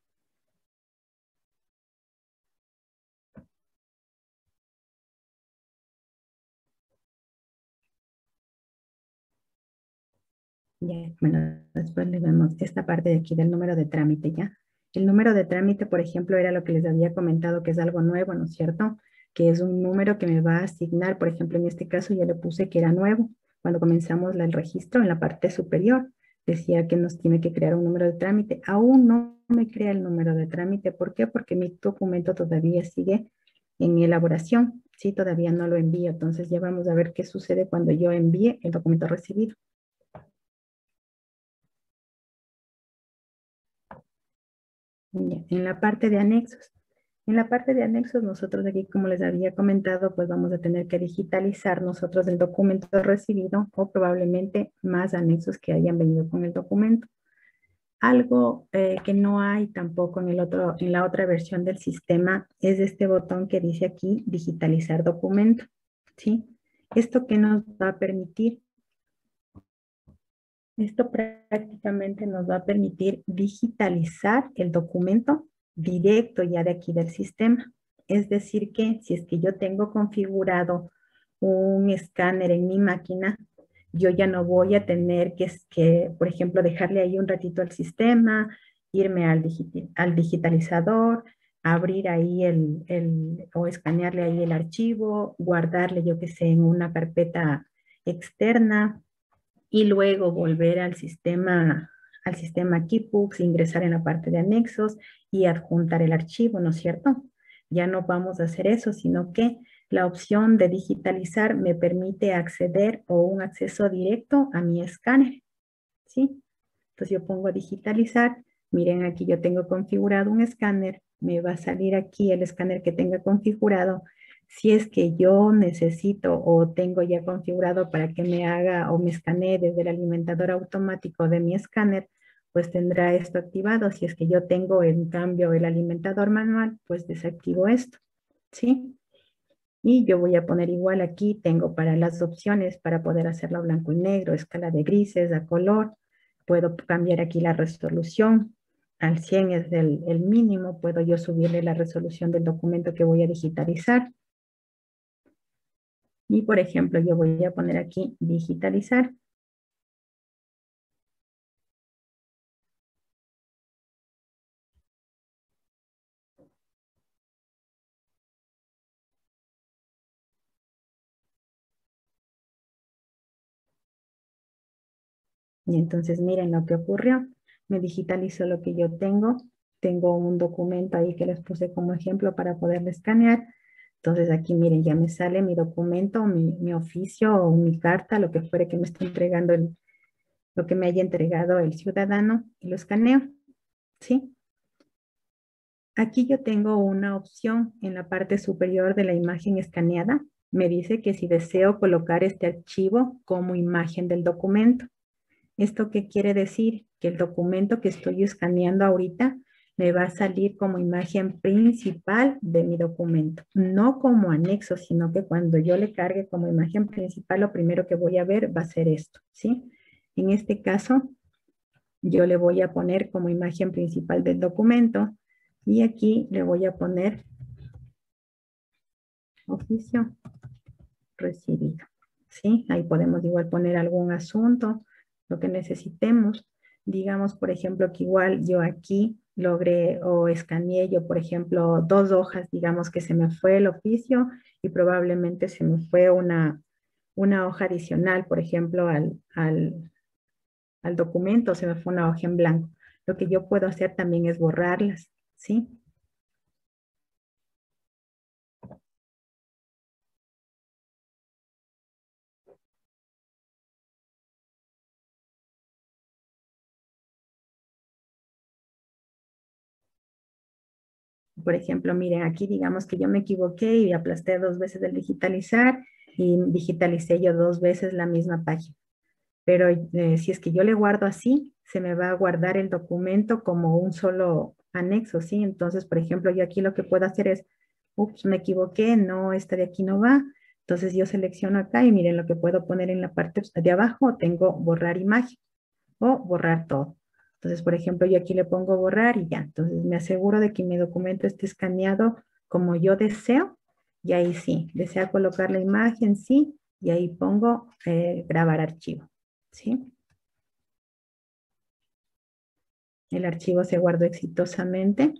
Speaker 3: Ya, bueno, después le vemos esta parte de aquí del número de trámite, ¿ya? El número de trámite, por ejemplo, era lo que les había comentado, que es algo nuevo, ¿no es cierto? Que es un número que me va a asignar, por ejemplo, en este caso yo le puse que era nuevo. Cuando comenzamos el registro, en la parte superior, decía que nos tiene que crear un número de trámite. Aún no me crea el número de trámite. ¿Por qué? Porque mi documento todavía sigue en elaboración. Sí, todavía no lo envío. Entonces ya vamos a ver qué sucede cuando yo envíe el documento recibido. Ya, en la parte de anexos. En la parte de anexos, nosotros aquí, como les había comentado, pues vamos a tener que digitalizar nosotros el documento recibido o probablemente más anexos que hayan venido con el documento. Algo que no hay tampoco en la otra versión del sistema es este botón que dice aquí, digitalizar documento, ¿sí? ¿Esto qué nos va a permitir? Esto prácticamente nos va a permitir digitalizar el documento directo ya de aquí del sistema. Es decir que si es que yo tengo configurado un escáner en mi máquina, yo ya no voy a tener por ejemplo, dejarle ahí un ratito al sistema, irme al digitalizador, abrir ahí o escanearle ahí el archivo, guardarle, yo que sé, en una carpeta externa, y luego volver al sistema Keybooks, ingresar en la parte de anexos y adjuntar el archivo, ¿no es cierto? Ya no vamos a hacer eso, sino que la opción de digitalizar me permite acceder o un acceso directo a mi escáner, ¿sí? Entonces yo pongo digitalizar, miren aquí yo tengo configurado un escáner, me va a salir aquí el escáner que tenga configurado. Si es que yo necesito o tengo ya configurado para que me haga o me escanee desde el alimentador automático de mi escáner, pues tendrá esto activado. Si es que yo tengo en cambio el alimentador manual, pues desactivo esto, ¿sí? Y yo voy a poner igual aquí, tengo para las opciones para poder hacerlo blanco y negro, escala de grises, a color. Puedo cambiar aquí la resolución. Al 100 es el mínimo. Puedo yo subirle la resolución del documento que voy a digitalizar. Y por ejemplo, yo voy a poner aquí digitalizar. Y entonces miren lo que ocurrió. Me digitalizó lo que yo tengo. Tengo un documento ahí que les puse como ejemplo para poderle escanear. Entonces aquí miren, ya me sale mi documento, mi oficio o mi carta, lo que fuere que me esté entregando, lo que me haya entregado el ciudadano, y lo escaneo, ¿sí? Aquí yo tengo una opción en la parte superior de la imagen escaneada. Me dice que si deseo colocar este archivo como imagen del documento. ¿Esto qué quiere decir? Que el documento que estoy escaneando ahorita me va a salir como imagen principal de mi documento, no como anexo, sino que cuando yo le cargue como imagen principal, lo primero que voy a ver va a ser esto, ¿sí? En este caso, yo le voy a poner como imagen principal del documento y aquí le voy a poner oficio recibido, ¿sí? Ahí podemos igual poner algún asunto, lo que necesitemos. Digamos, por ejemplo, que igual yo aquí logré o escaneé yo, por ejemplo, 2 hojas, digamos que se me fue el oficio y probablemente se me fue una hoja adicional, por ejemplo, al documento, se me fue una hoja en blanco. Lo que yo puedo hacer también es borrarlas, ¿sí? Por ejemplo, miren, aquí digamos que yo me equivoqué y aplasté 2 veces el digitalizar y digitalicé yo 2 veces la misma página. Pero si es que yo le guardo así, se me va a guardar el documento como un solo anexo, ¿sí? Entonces, por ejemplo, yo aquí lo que puedo hacer es, ups, me equivoqué, no, esta de aquí no va. Entonces yo selecciono acá y miren lo que puedo poner en la parte de abajo, tengo borrar imagen o borrar todo. Entonces, por ejemplo, yo aquí le pongo borrar y ya. Entonces me aseguro de que mi documento esté escaneado como yo deseo y ahí sí, desea colocar la imagen, sí, y ahí pongo grabar archivo, ¿sí? El archivo se guardó exitosamente.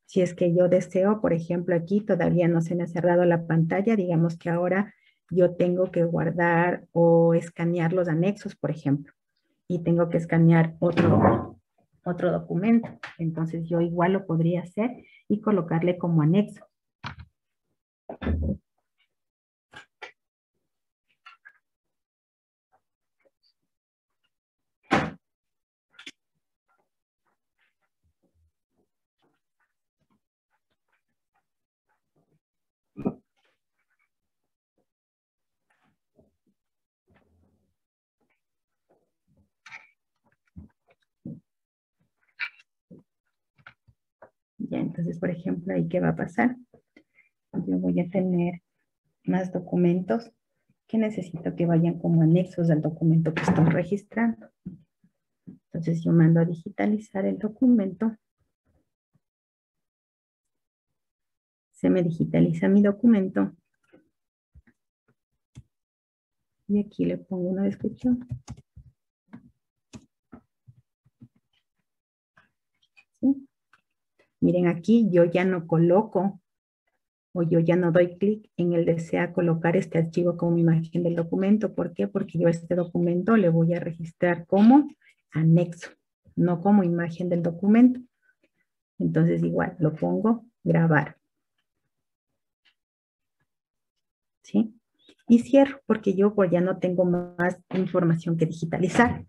Speaker 3: Si es que yo deseo, por ejemplo, aquí todavía no se me ha cerrado la pantalla, digamos que ahora yo tengo que guardar o escanear los anexos, por ejemplo, y tengo que escanear otro documento. Entonces yo igual lo podría hacer y colocarle como anexo. Ya, entonces, por ejemplo, ahí qué va a pasar. Yo voy a tener más documentos que necesito que vayan como anexos al documento que estoy registrando. Entonces yo mando a digitalizar el documento. Se me digitaliza mi documento. Y aquí le pongo una descripción. ¿Sí? Miren, aquí yo ya no coloco o yo ya no doy clic en el desea colocar este archivo como imagen del documento. ¿Por qué? Porque yo a este documento le voy a registrar como anexo, no como imagen del documento. Entonces igual lo pongo grabar. ¿Sí? Y cierro porque yo pues ya no tengo más información que digitalizar.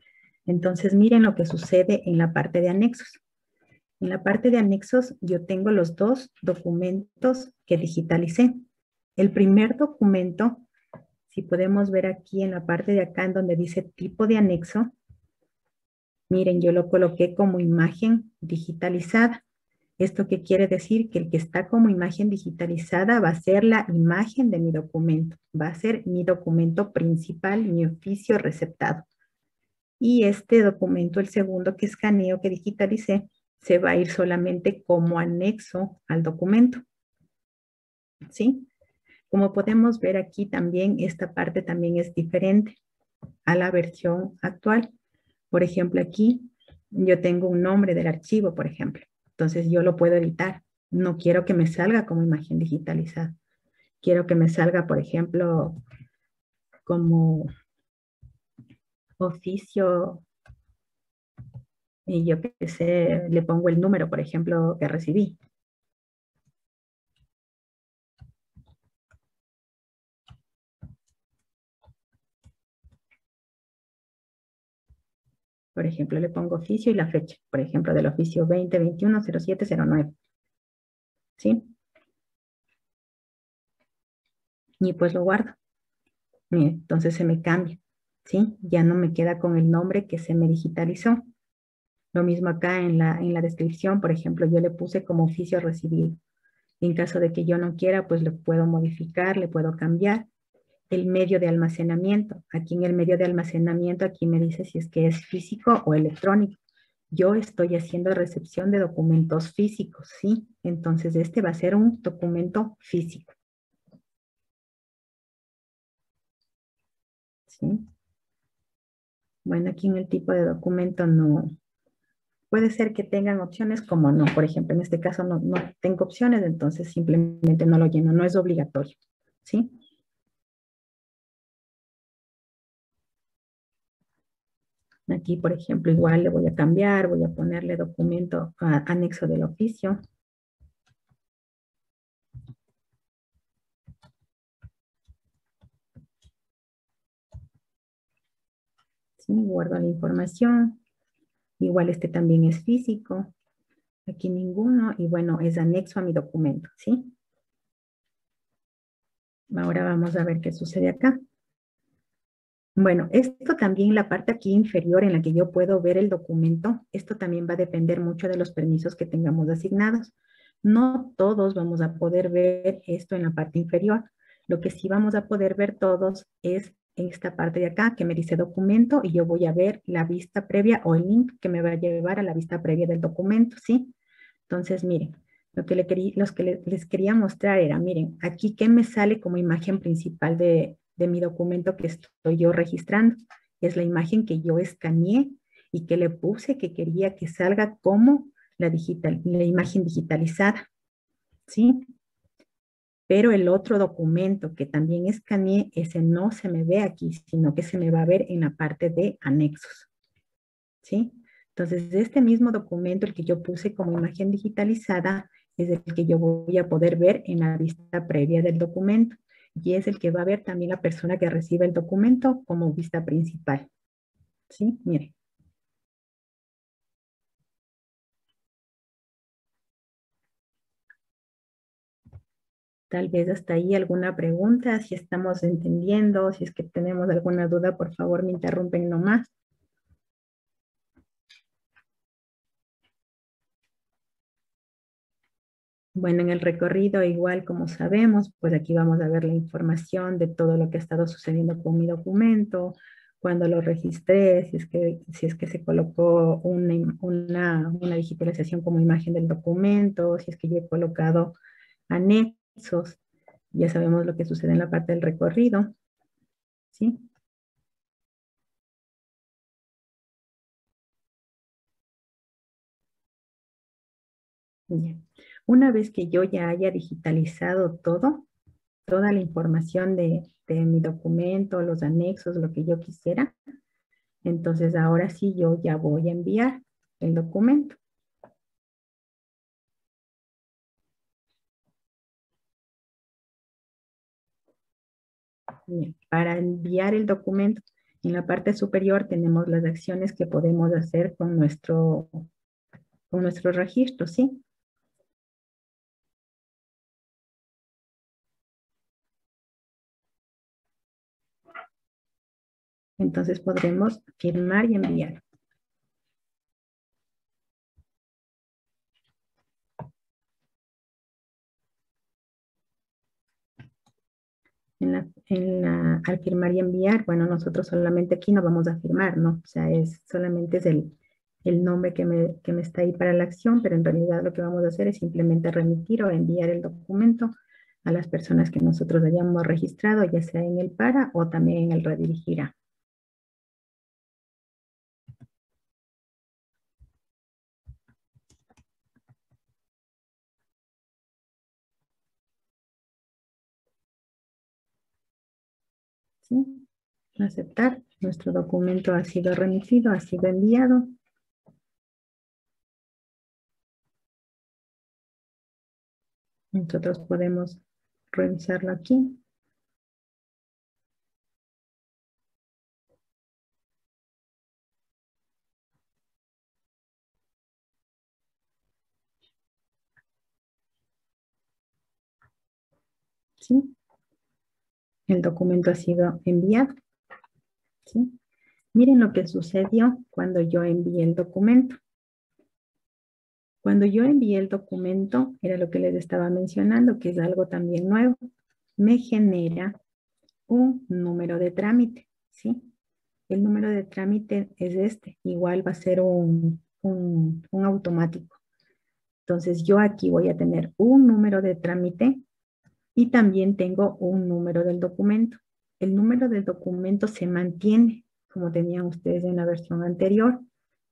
Speaker 3: Entonces miren lo que sucede en la parte de anexos. En la parte de anexos yo tengo los 2 documentos que digitalicé. El primer documento, si podemos ver aquí en la parte de acá en donde dice tipo de anexo, miren, yo lo coloqué como imagen digitalizada. ¿Esto qué quiere decir? Que el que está como imagen digitalizada va a ser la imagen de mi documento. Va a ser mi documento principal, mi oficio receptado. Y este documento, el segundo que escaneo, que digitalicé, se va a ir solamente como anexo al documento. ¿Sí? Como podemos ver aquí también, esta parte también es diferente a la versión actual. Por ejemplo, aquí yo tengo un nombre del archivo, por ejemplo. Entonces yo lo puedo editar. No quiero que me salga como imagen digitalizada. Quiero que me salga, por ejemplo, como oficio y yo qué sé, le pongo el número, por ejemplo, que recibí. Por ejemplo, le pongo oficio y la fecha. Por ejemplo, del oficio 2021-0709. ¿Sí? Y pues lo guardo. Entonces se me cambia. ¿Sí? Ya no me queda con el nombre que se me digitalizó. Lo mismo acá en la descripción, por ejemplo, yo le puse como oficio recibido. En caso de que yo no quiera, pues le puedo modificar, le puedo cambiar. El medio de almacenamiento. Aquí en el medio de almacenamiento, aquí me dice si es que es físico o electrónico. Yo estoy haciendo recepción de documentos físicos, ¿sí? Entonces este va a ser un documento físico. ¿Sí? Bueno, aquí en el tipo de documento no. Puede ser que tengan opciones como no. Por ejemplo, en este caso no tengo opciones, entonces simplemente no lo lleno. No es obligatorio, ¿sí? Aquí, por ejemplo, igual le voy a cambiar, voy a ponerle documento anexo del oficio. ¿Sí? Guardo la información. Igual este también es físico. Aquí ninguno. Y bueno, es anexo a mi documento, ¿sí? Ahora vamos a ver qué sucede acá. Bueno, esto también, la parte aquí inferior en la que yo puedo ver el documento, esto también va a depender mucho de los permisos que tengamos asignados. No todos vamos a poder ver esto en la parte inferior. Lo que sí vamos a poder ver todos es en esta parte de acá que me dice documento y yo voy a ver la vista previa o el link que me va a llevar a la vista previa del documento, ¿sí? Entonces, miren, les quería mostrar era, miren, aquí qué me sale como imagen principal de mi documento que estoy yo registrando. Es la imagen que yo escaneé y que le puse que quería que salga como la imagen digitalizada, ¿sí? Pero el otro documento que también escaneé, ese no se me ve aquí, sino que se me va a ver en la parte de anexos, ¿sí? Entonces, este mismo documento, el que yo puse como imagen digitalizada, es el que yo voy a poder ver en la vista previa del documento. Y es el que va a ver también la persona que recibe el documento como vista principal. ¿Sí? Miren. Tal vez hasta ahí alguna pregunta, si estamos entendiendo, si es que tenemos alguna duda, por favor me interrumpen nomás. Bueno, en el recorrido, igual como sabemos, pues aquí vamos a ver la información de todo lo que ha estado sucediendo con mi documento, cuando lo registré, si es que se colocó una digitalización como imagen del documento, si es que yo he colocado anexos, ya sabemos lo que sucede en la parte del recorrido, ¿sí? Bien. Una vez que yo ya haya digitalizado toda la información de mi documento, los anexos, lo que yo quisiera, entonces ahora sí yo ya voy a enviar el documento. Bien, para enviar el documento, en la parte superior tenemos las acciones que podemos hacer con nuestro registro, ¿sí? Entonces podremos firmar y enviar. Al firmar y enviar, bueno, nosotros solamente aquí no vamos a firmar, ¿no? O sea, solamente es el nombre que me está ahí para la acción, pero en realidad lo que vamos a hacer es simplemente remitir o enviar el documento a las personas que nosotros hayamos registrado, ya sea en el para o también en el redirigirá. ¿Sí? Aceptar. Nuestro documento ha sido remitido, ha sido enviado. Nosotros podemos revisarlo aquí. ¿Sí? El documento ha sido enviado. ¿Sí? Miren lo que sucedió cuando yo envié el documento. Cuando yo envié el documento, era lo que les estaba mencionando, que es algo también nuevo, me genera un número de trámite, ¿sí? El número de trámite es este, igual va a ser un automático. Entonces yo aquí voy a tener un número de trámite y también tengo un número del documento. El número del documento se mantiene, como tenían ustedes en la versión anterior.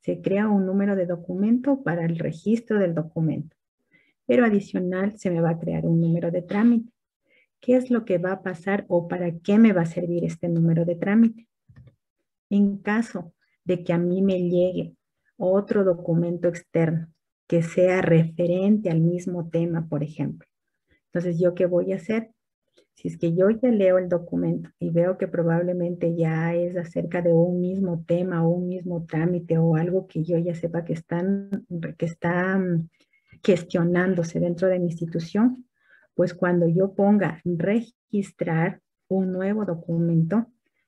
Speaker 3: Se crea un número de documento para el registro del documento. Pero adicional se me va a crear un número de trámite. ¿Qué es lo que va a pasar o para qué me va a servir este número de trámite? En caso de que a mí me llegue otro documento externo que sea referente al mismo tema, por ejemplo. Entonces, ¿yo qué voy a hacer? Si es que yo ya leo el documento y veo que probablemente ya es acerca de un mismo tema o un mismo trámite o algo que yo ya sepa que está gestionándose dentro de mi institución, pues cuando yo ponga registrar un nuevo documento,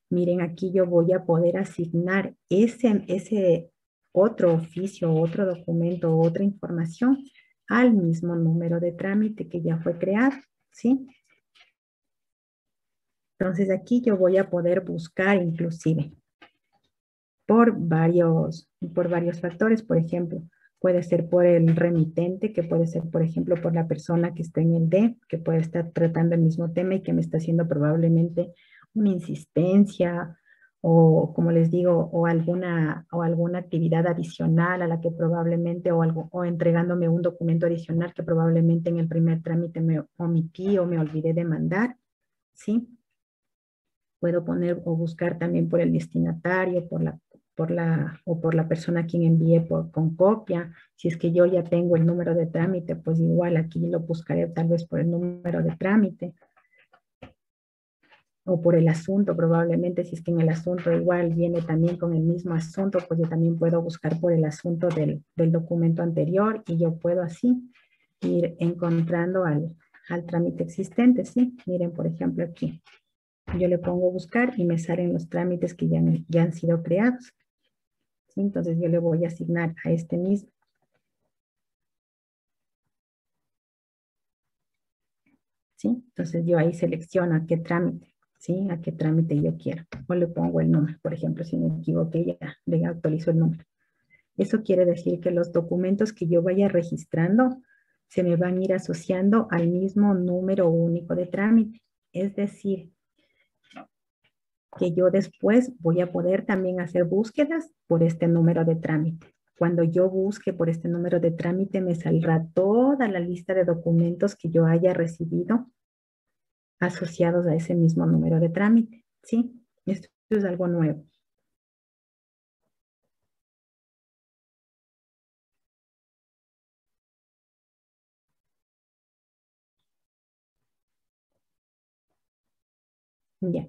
Speaker 3: miren, aquí yo voy a poder asignar ese otro oficio, otro documento, otra información al mismo número de trámite que ya fue creado, ¿sí? Entonces aquí yo voy a poder buscar inclusive por varios factores. Por ejemplo, puede ser por el remitente, que puede ser, por ejemplo, por la persona que está en el D, que puede estar tratando el mismo tema y que me está haciendo probablemente una insistencia o, como les digo, o alguna actividad adicional a la que probablemente, o entregándome un documento adicional que probablemente en el primer trámite me omití o me olvidé de mandar, ¿sí? Puedo poner o buscar también por el destinatario, por la persona a quien envíe con copia. Si es que yo ya tengo el número de trámite, pues igual aquí lo buscaré tal vez por el número de trámite. O por el asunto, probablemente, si es que en el asunto igual viene también con el mismo asunto, pues yo también puedo buscar por el asunto del documento anterior y yo puedo así ir encontrando al trámite existente, ¿sí? Miren, por ejemplo, aquí. Yo le pongo buscar y me salen los trámites que ya han sido creados. ¿Sí? Entonces yo le voy a asignar a este mismo. ¿Sí? Entonces yo ahí selecciono a qué trámite, ¿sí? A qué trámite yo quiero. O le pongo el número, por ejemplo, si me equivoqué, ya le actualizo el número. Eso quiere decir que los documentos que yo vaya registrando se me van a ir asociando al mismo número único de trámite. Es decir, que yo después voy a poder también hacer búsquedas por este número de trámite. Cuando yo busque por este número de trámite, me saldrá toda la lista de documentos que yo haya recibido asociados a ese mismo número de trámite. ¿Sí? Esto es algo nuevo. Ya.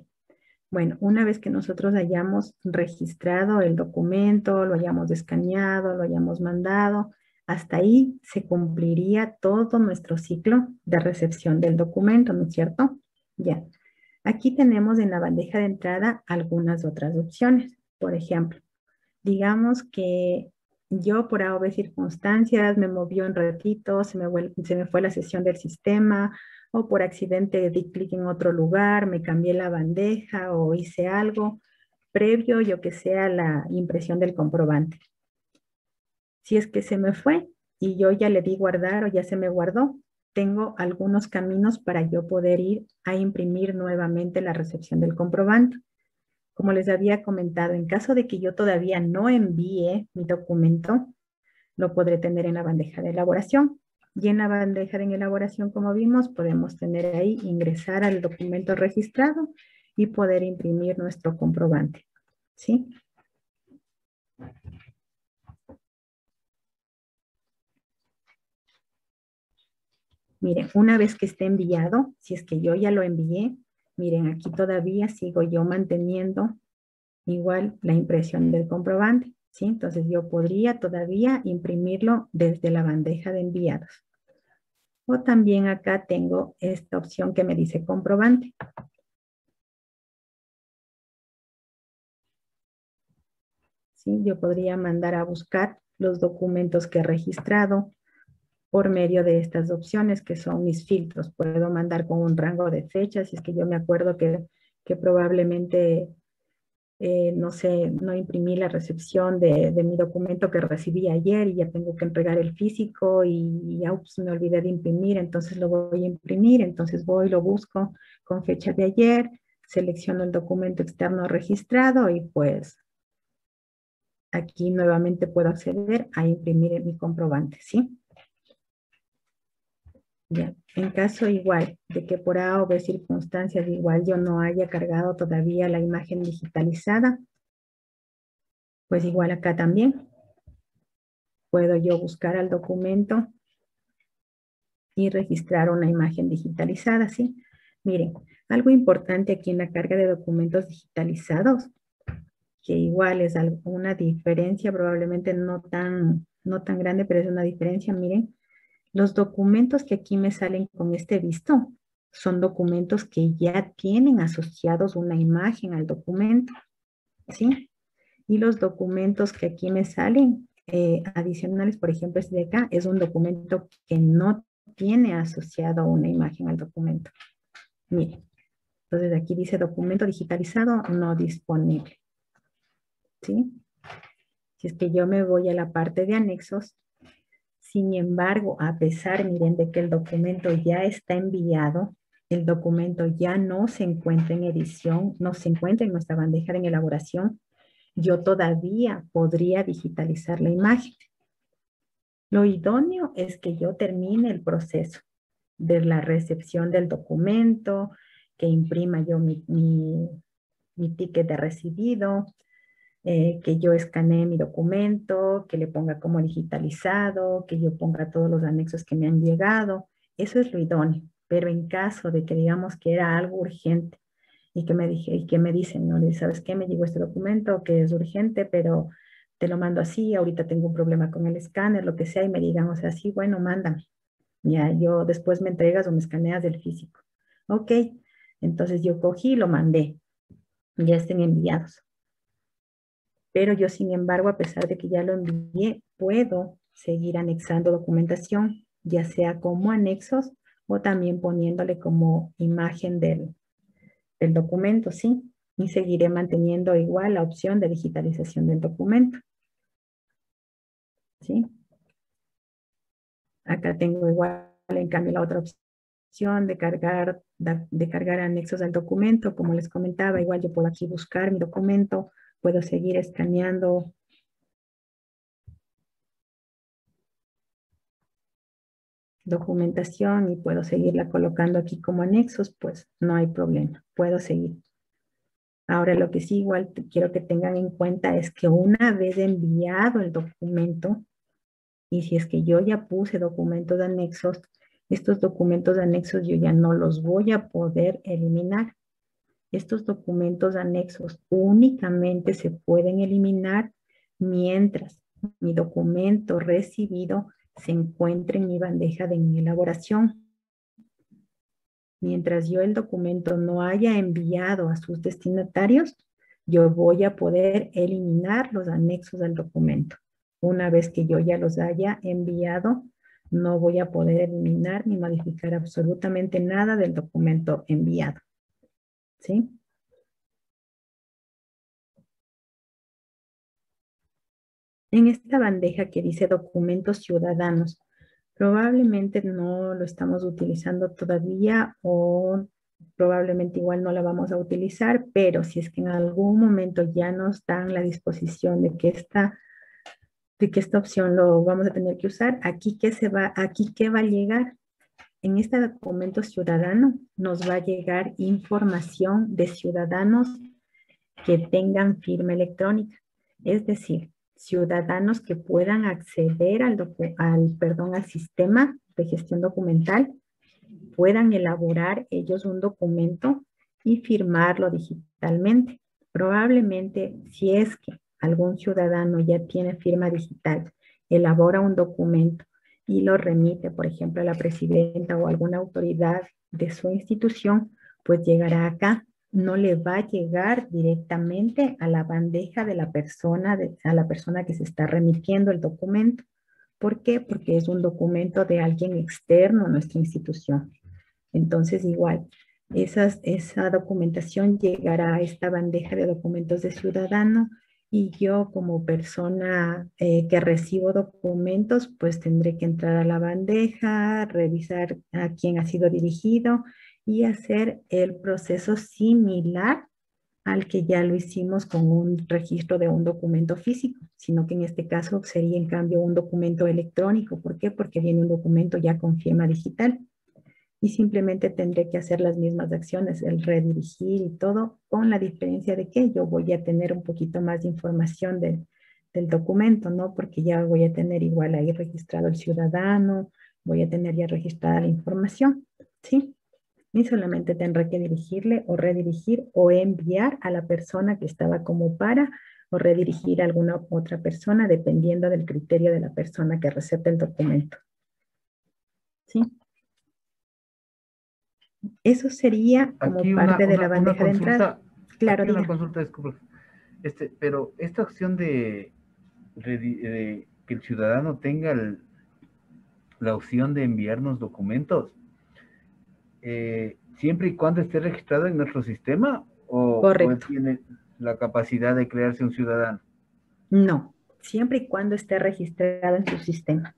Speaker 3: Bueno, una vez que nosotros hayamos registrado el documento, lo hayamos escaneado, lo hayamos mandado, hasta ahí se cumpliría todo nuestro ciclo de recepción del documento, ¿no es cierto? Ya. Aquí tenemos en la bandeja de entrada algunas otras opciones. Por ejemplo, digamos que yo por A o B circunstancias me movió un ratito, se me fue la sesión del sistema, o por accidente di clic en otro lugar, me cambié la bandeja o hice algo previo, yo que sea la impresión del comprobante. Si es que se me fue y yo ya le di guardar o ya se me guardó, tengo algunos caminos para yo poder ir a imprimir nuevamente la recepción del comprobante. Como les había comentado, en caso de que yo todavía no envíe mi documento, lo podré tener en la bandeja de elaboración. Y en la bandeja de elaboración, como vimos, podemos tener ahí, ingresar al documento registrado y poder imprimir nuestro comprobante. ¿Sí? Miren, una vez que esté enviado, si es que yo ya lo envié, miren, aquí todavía sigo yo manteniendo igual la impresión del comprobante, ¿sí? Entonces yo podría todavía imprimirlo desde la bandeja de enviados. O también acá tengo esta opción que me dice comprobante. ¿Sí? Yo podría mandar a buscar los documentos que he registrado por medio de estas opciones que son mis filtros. Puedo mandar con un rango de fechas, si es que yo me acuerdo que probablemente no sé, no imprimí la recepción de mi documento que recibí ayer y ya tengo que entregar el físico y ya me olvidé de imprimir, entonces lo voy a imprimir, entonces voy, lo busco con fecha de ayer, selecciono el documento externo registrado y pues aquí nuevamente puedo acceder a imprimir mi comprobante, ¿sí? Ya, en caso igual de que por A o B circunstancias igual yo no haya cargado todavía la imagen digitalizada, pues igual acá también puedo yo buscar al documento y registrar una imagen digitalizada, ¿sí? Miren, algo importante aquí en la carga de documentos digitalizados, que igual es una diferencia, probablemente no tan grande, pero es una diferencia, miren, Los documentos que aquí me salen con este visto son documentos que ya tienen asociados una imagen al documento, ¿sí? Y los documentos que aquí me salen adicionales, por ejemplo, este de acá, es un documento que no tiene asociado una imagen al documento. Miren, entonces aquí dice documento digitalizado no disponible, ¿sí? Si es que yo me voy a la parte de anexos, sin embargo, a pesar, miren, de que el documento ya está enviado, el documento ya no se encuentra en edición, no se encuentra en nuestra bandeja de elaboración, yo todavía podría digitalizar la imagen. Lo idóneo es que yo termine el proceso de la recepción del documento, que imprima yo mi ticket de recibido, que yo escanee mi documento, que le ponga como digitalizado, que yo ponga todos los anexos que me han llegado. Eso es lo idóneo. Pero en caso de que digamos que era algo urgente y que me dicen, ¿no? ¿Sabes qué? Me llegó este documento que es urgente, pero te lo mando así, ahorita tengo un problema con el escáner, lo que sea, y me digan, o sea, sí, bueno, mándame. Ya, yo después me entregas o me escaneas del físico. Ok, entonces yo cogí y lo mandé. Ya estén enviados. Pero yo, sin embargo, a pesar de que ya lo envié, puedo seguir anexando documentación, ya sea como anexos o también poniéndole como imagen del documento, ¿sí? Y seguiré manteniendo igual la opción de digitalización del documento, ¿sí? Acá tengo igual, en cambio, la otra opción de cargar anexos al documento. Como les comentaba, igual yo puedo aquí buscar mi documento, puedo seguir escaneando documentación y puedo seguirla colocando aquí como anexos, pues no hay problema, puedo seguir. Ahora lo que sí igual quiero que tengan en cuenta es que una vez enviado el documento, y si es que yo ya puse documentos de anexos, estos documentos de anexos yo ya no los voy a poder eliminar. Estos documentos anexos únicamente se pueden eliminar mientras mi documento recibido se encuentre en mi bandeja de elaboración. Mientras yo el documento no haya enviado a sus destinatarios, yo voy a poder eliminar los anexos del documento. Una vez que yo ya los haya enviado, no voy a poder eliminar ni modificar absolutamente nada del documento enviado. ¿Sí? En esta bandeja que dice documentos ciudadanos, probablemente no lo estamos utilizando todavía o probablemente igual no la vamos a utilizar, pero si es que en algún momento ya nos dan la disposición de que esta opción lo vamos a tener que usar, aquí ¿qué va a llegar? En este documento ciudadano nos va a llegar información de ciudadanos que tengan firma electrónica, es decir, ciudadanos que puedan acceder al sistema de gestión documental, puedan elaborar ellos un documento y firmarlo digitalmente. Probablemente, si es que algún ciudadano ya tiene firma digital, elabora un documento y lo remite, por ejemplo, a la presidenta o alguna autoridad de su institución, pues llegará acá. No le va a llegar directamente a la bandeja de la persona, a la persona que se está remitiendo el documento. ¿Por qué? Porque es un documento de alguien externo a nuestra institución. Entonces, igual, esa documentación llegará a esta bandeja de documentos de ciudadano y yo como persona que recibo documentos, pues tendré que entrar a la bandeja, revisar a quién ha sido dirigido y hacer el proceso similar al que ya lo hicimos con un registro de un documento físico, sino que en este caso sería en cambio un documento electrónico. ¿Por qué? Porque viene un documento ya con firma digital y simplemente tendré que hacer las mismas acciones, el redirigir y todo, con la diferencia de que yo voy a tener un poquito más de información del documento, ¿no? Porque ya voy a tener igual ahí registrado el ciudadano, voy a tener ya registrada la información, ¿sí? Y solamente tendré que dirigirle o redirigir o enviar a la persona que estaba como para o redirigir a alguna otra persona dependiendo del criterio de la persona que receta el documento. ¿sí? Eso sería como
Speaker 2: Aquí
Speaker 3: parte de la
Speaker 2: una
Speaker 3: bandeja de entrada. Claro,
Speaker 2: aquí una
Speaker 3: diga.
Speaker 2: consulta, disculpe. Pero esta opción de que el ciudadano tenga la opción de enviarnos documentos, siempre y cuando esté registrado en nuestro sistema, o él
Speaker 3: Correcto.
Speaker 2: tiene la capacidad de crearse un ciudadano.
Speaker 3: No, siempre y cuando esté registrado en su sistema.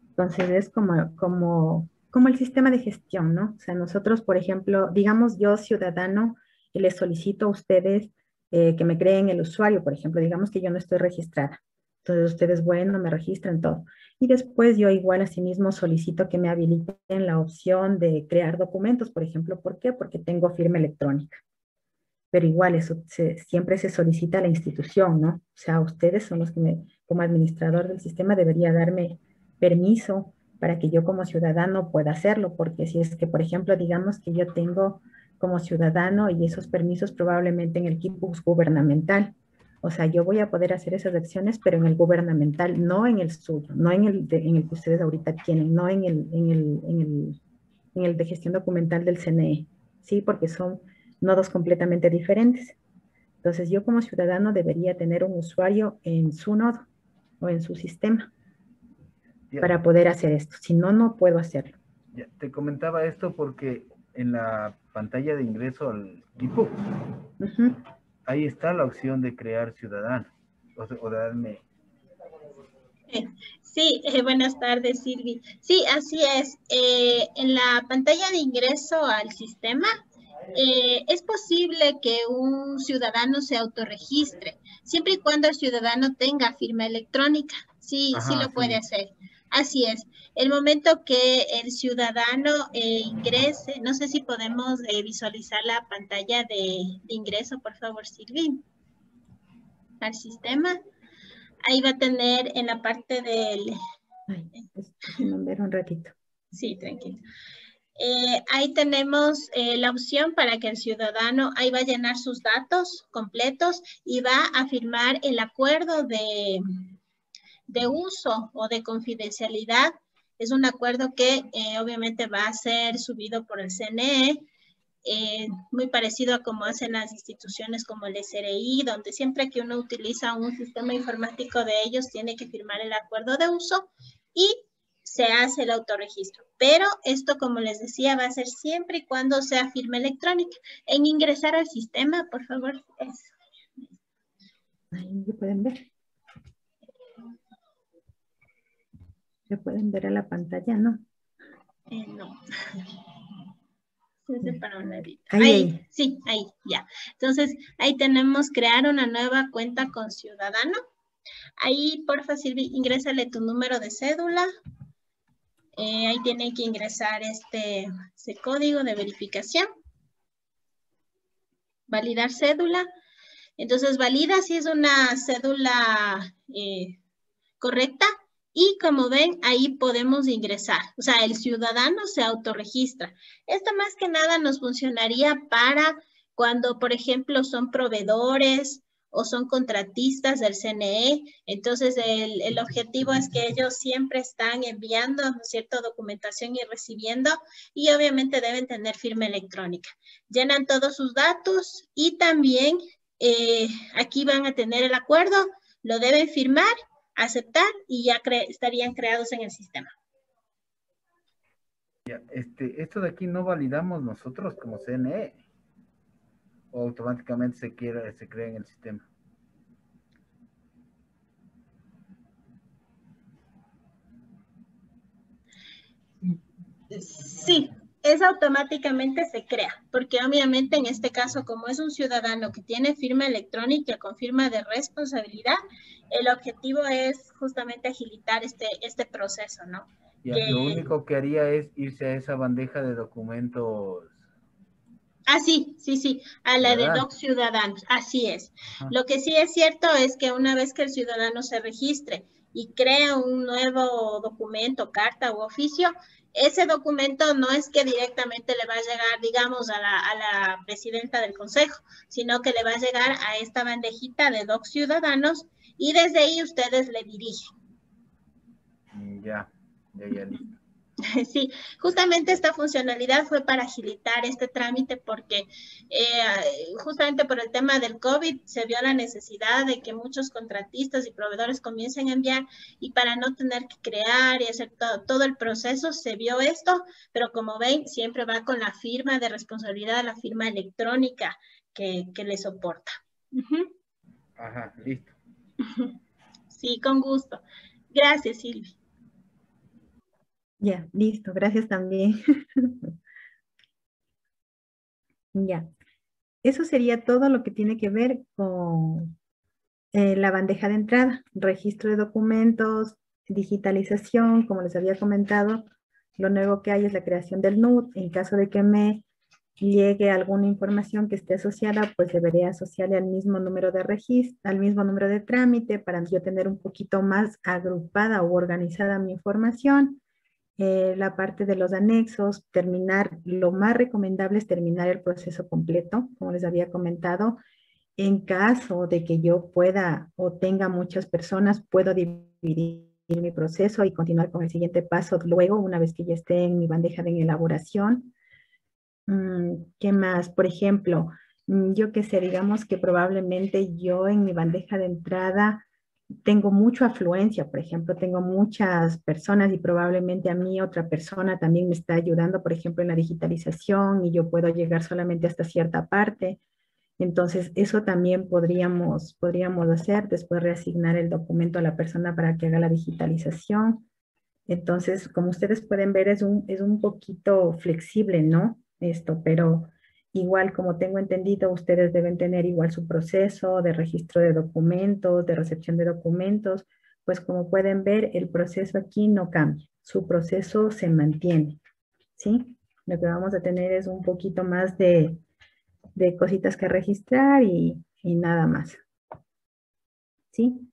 Speaker 3: Entonces es como el sistema de gestión, ¿no? O sea, nosotros, por ejemplo, digamos yo ciudadano, y les solicito a ustedes que me creen el usuario, por ejemplo, digamos que yo no estoy registrada. Entonces ustedes, bueno, me registran todo. Y después yo igual asimismo solicito que me habiliten la opción de crear documentos, por ejemplo. ¿Por qué? Porque tengo firma electrónica. Pero igual eso siempre se solicita a la institución, ¿no? O sea, ustedes son los que como administrador del sistema debería darme permiso para que yo como ciudadano pueda hacerlo, porque si es que, por ejemplo, digamos que yo tengo como ciudadano y esos permisos probablemente en el equipo gubernamental, o sea, yo voy a poder hacer esas acciones, pero en el gubernamental, no en el suyo, no en en el que ustedes ahorita tienen, no en el de gestión documental del CNE, ¿sí? Porque son nodos completamente diferentes. Entonces, yo como ciudadano debería tener un usuario en su nodo o en su sistema
Speaker 2: Ya,
Speaker 3: para poder hacer esto. Si no, no puedo hacerlo.
Speaker 2: ya, te comentaba esto porque en la pantalla de ingreso al equipo,
Speaker 3: Ujú.
Speaker 2: ahí está la opción de crear ciudadano, o darme.
Speaker 1: Sí, buenas tardes, Silvi. Sí, así es. En la pantalla de ingreso al sistema, es posible que un ciudadano se autorregistre, siempre y cuando el ciudadano tenga firma electrónica. Sí, sí
Speaker 2: Ajá,
Speaker 1: lo puede
Speaker 2: sí.
Speaker 1: hacer. Así es. El momento que el ciudadano ingrese, no sé si podemos visualizar la pantalla de ingreso, por favor, Silvi, al sistema. Ahí va a tener en la parte del...
Speaker 3: Ay, déjenme ver un ratito.
Speaker 1: Sí, tranquilo. Ahí tenemos la opción para que el ciudadano, ahí va a llenar sus datos completos y va a firmar el acuerdo de uso o de confidencialidad. Es un acuerdo que obviamente va a ser subido por el CNE, muy parecido a como hacen las instituciones como el SRI, donde siempre que uno utiliza un sistema informático de ellos, tiene que firmar el acuerdo de uso y se hace el autorregistro. Pero esto, como les decía, va a ser siempre y cuando sea firma electrónica. En ingresar al sistema, por favor.
Speaker 3: Ahí lo pueden ver. ¿Se pueden ver a la pantalla? No.
Speaker 1: No. Se separó un ladito.
Speaker 3: Ahí.
Speaker 1: Sí, ahí, ya. Entonces, ahí tenemos crear una nueva cuenta con ciudadano. Ahí, porfa, Silvi, ingrésale tu número de cédula. Ahí tiene que ingresar este código de verificación. Validar cédula. Entonces, valida si es una cédula correcta. Y como ven, ahí podemos ingresar. O sea, el ciudadano se autorregistra. Esto más que nada nos funcionaría para cuando, por ejemplo, son proveedores o son contratistas del CNE. Entonces, el objetivo es que ellos siempre están enviando, ¿no es cierto?, documentación y recibiendo, y obviamente deben tener firma electrónica. Llenan todos sus datos y también aquí van a tener el acuerdo, lo deben firmar, aceptar y ya estarían creados en el sistema.
Speaker 2: Ya, esto de aquí no validamos nosotros como CNE, o automáticamente se crea en el sistema.
Speaker 1: Sí, eso automáticamente se crea, porque obviamente en este caso, como es un ciudadano que tiene firma electrónica con firma de responsabilidad, el objetivo es justamente agilitar este proceso, ¿no?
Speaker 2: Ya, lo único que haría es irse a esa bandeja de documentos.
Speaker 1: Sí, a la de Doc Ciudadanos, así es.
Speaker 2: Ajá.
Speaker 1: Lo que sí es cierto es que una vez que el ciudadano se registre y crea un nuevo documento, carta u oficio, ese documento no es que directamente le va a llegar, digamos, a la presidenta del consejo, sino que le va a llegar a esta bandejita de Doc Ciudadanos y desde ahí ustedes le dirigen.
Speaker 2: Ya, listo.
Speaker 1: Sí, justamente esta funcionalidad fue para agilitar este trámite porque justamente por el tema del COVID se vio la necesidad de que muchos contratistas y proveedores comiencen a enviar y para no tener que crear y hacer todo el proceso se vio esto, pero como ven siempre va con la firma de responsabilidad, la firma electrónica que le soporta.
Speaker 2: Ajá, listo.
Speaker 1: Sí, con gusto. Gracias, Silvia.
Speaker 3: Ya, listo, gracias también. Ya, eso sería todo lo que tiene que ver con la bandeja de entrada, registro de documentos, digitalización, como les había comentado. Lo nuevo que hay es la creación del NUT. En caso de que me llegue alguna información que esté asociada, pues debería asociarle al mismo número de registro, al mismo número de trámite para yo tener un poquito más agrupada o organizada mi información. La parte de los anexos, terminar, lo más recomendable es terminar el proceso completo, como les había comentado. En caso de que yo pueda o tenga muchas personas, puedo dividir mi proceso y continuar con el siguiente paso luego, una vez que ya esté en mi bandeja de elaboración. ¿Qué más? Por ejemplo, yo qué sé, digamos que probablemente yo en mi bandeja de entrada tengo mucha afluencia, por ejemplo, tengo muchas personas y probablemente a mí otra persona también me está ayudando, por ejemplo, en la digitalización y yo puedo llegar solamente hasta cierta parte. Entonces, eso también podríamos hacer, después reasignar el documento a la persona para que haga la digitalización. Entonces, como ustedes pueden ver, es un poquito flexible, ¿no? Esto, pero igual, como tengo entendido, ustedes deben tener igual su proceso de registro de documentos, de recepción de documentos. Pues como pueden ver, el proceso aquí no cambia, su proceso se mantiene, ¿sí? Lo que vamos a tener es un poquito más de cositas que registrar y nada más, ¿sí?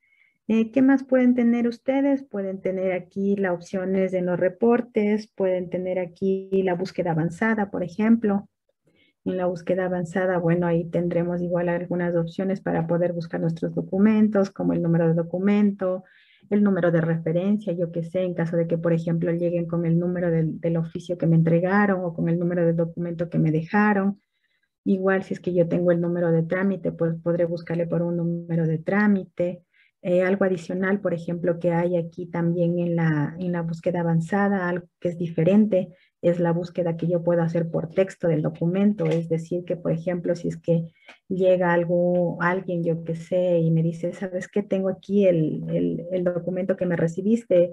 Speaker 3: ¿Qué más pueden tener ustedes? Pueden tener aquí las opciones de los reportes, pueden tener aquí la búsqueda avanzada, por ejemplo. En la búsqueda avanzada, bueno, ahí tendremos igual algunas opciones para poder buscar nuestros documentos, como el número de documento, el número de referencia, yo que sé, en caso de que, por ejemplo, lleguen con el número del oficio que me entregaron o con el número del documento que me dejaron. Igual si es que yo tengo el número de trámite, pues podré buscarle por un número de trámite. Algo adicional, por ejemplo, que hay aquí también en la búsqueda avanzada, algo que es diferente, es la búsqueda que yo puedo hacer por texto del documento. Es decir, que por ejemplo, si es que llega alguien, yo que sé, y me dice, ¿sabes qué? Tengo aquí el documento que me recibiste,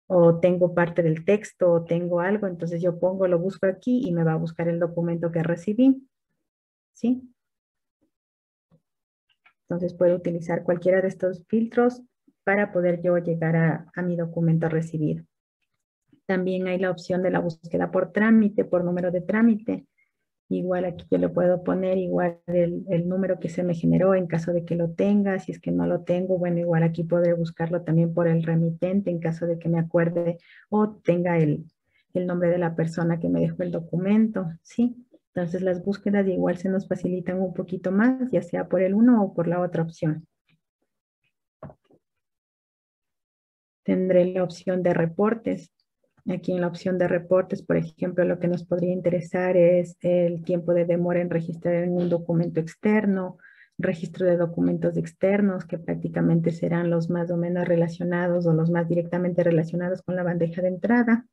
Speaker 3: o tengo parte del texto, o tengo algo, entonces yo pongo, lo busco aquí y me va a buscar el documento que recibí. ¿Sí? Entonces puedo utilizar cualquiera de estos filtros para poder yo llegar a mi documento recibido. También hay la opción de la búsqueda por trámite, por número de trámite. Igual aquí yo le puedo poner igual el número que se me generó en caso de que lo tenga. Si es que no lo tengo, bueno, igual aquí podré buscarlo también por el remitente en caso de que me acuerde o tenga el nombre de la persona que me dejó el documento, ¿sí? Entonces las búsquedas igual se nos facilitan un poquito más, ya sea por el uno o por la otra opción. Tendré la opción de reportes. Aquí en la opción de reportes, por ejemplo, lo que nos podría interesar es el tiempo de demora en registrar en un documento externo, registro de documentos externos, que prácticamente serán los más o menos relacionados o los más directamente relacionados con la bandeja de entrada.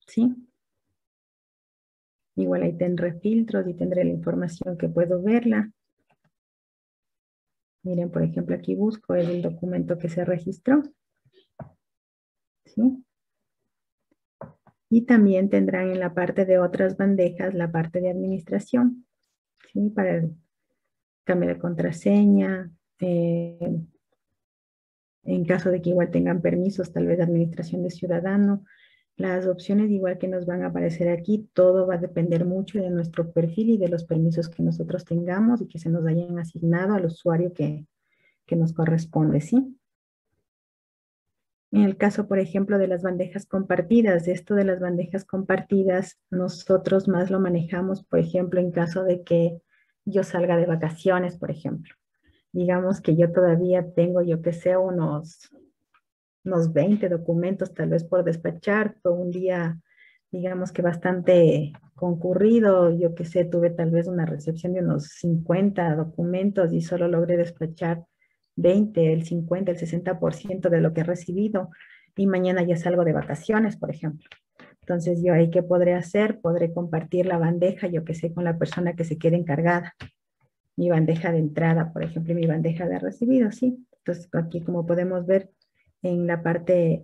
Speaker 3: ¿Sí? Igual ahí tendré filtros y tendré la información que puedo verla. Miren, por ejemplo, aquí busco el documento que se registró. ¿Sí? Y también tendrán en la parte de otras bandejas la parte de administración, ¿sí? Para el cambio de contraseña, en caso de que igual tengan permisos, tal vez de administración de ciudadano. Las opciones igual que nos van a aparecer aquí, todo va a depender mucho de nuestro perfil y de los permisos que nosotros tengamos y que se nos hayan asignado al usuario que nos corresponde, ¿sí? En el caso, por ejemplo, de las bandejas compartidas, esto de las bandejas compartidas, nosotros más lo manejamos, por ejemplo, en caso de que yo salga de vacaciones, por ejemplo. Digamos que yo todavía tengo, yo que sé, unos unos 20 documentos tal vez por despachar. Fue un día, digamos que bastante concurrido. Yo qué sé, tuve tal vez una recepción de unos 50 documentos y solo logré despachar 20, el 50, el 60% de lo que he recibido. Y mañana ya salgo de vacaciones, por ejemplo. Entonces, yo ahí, ¿qué podré hacer? Podré compartir la bandeja, yo que sé, con la persona que se quede encargada. Mi bandeja de entrada, por ejemplo, y mi bandeja de recibido, sí. Entonces, aquí como podemos ver en la parte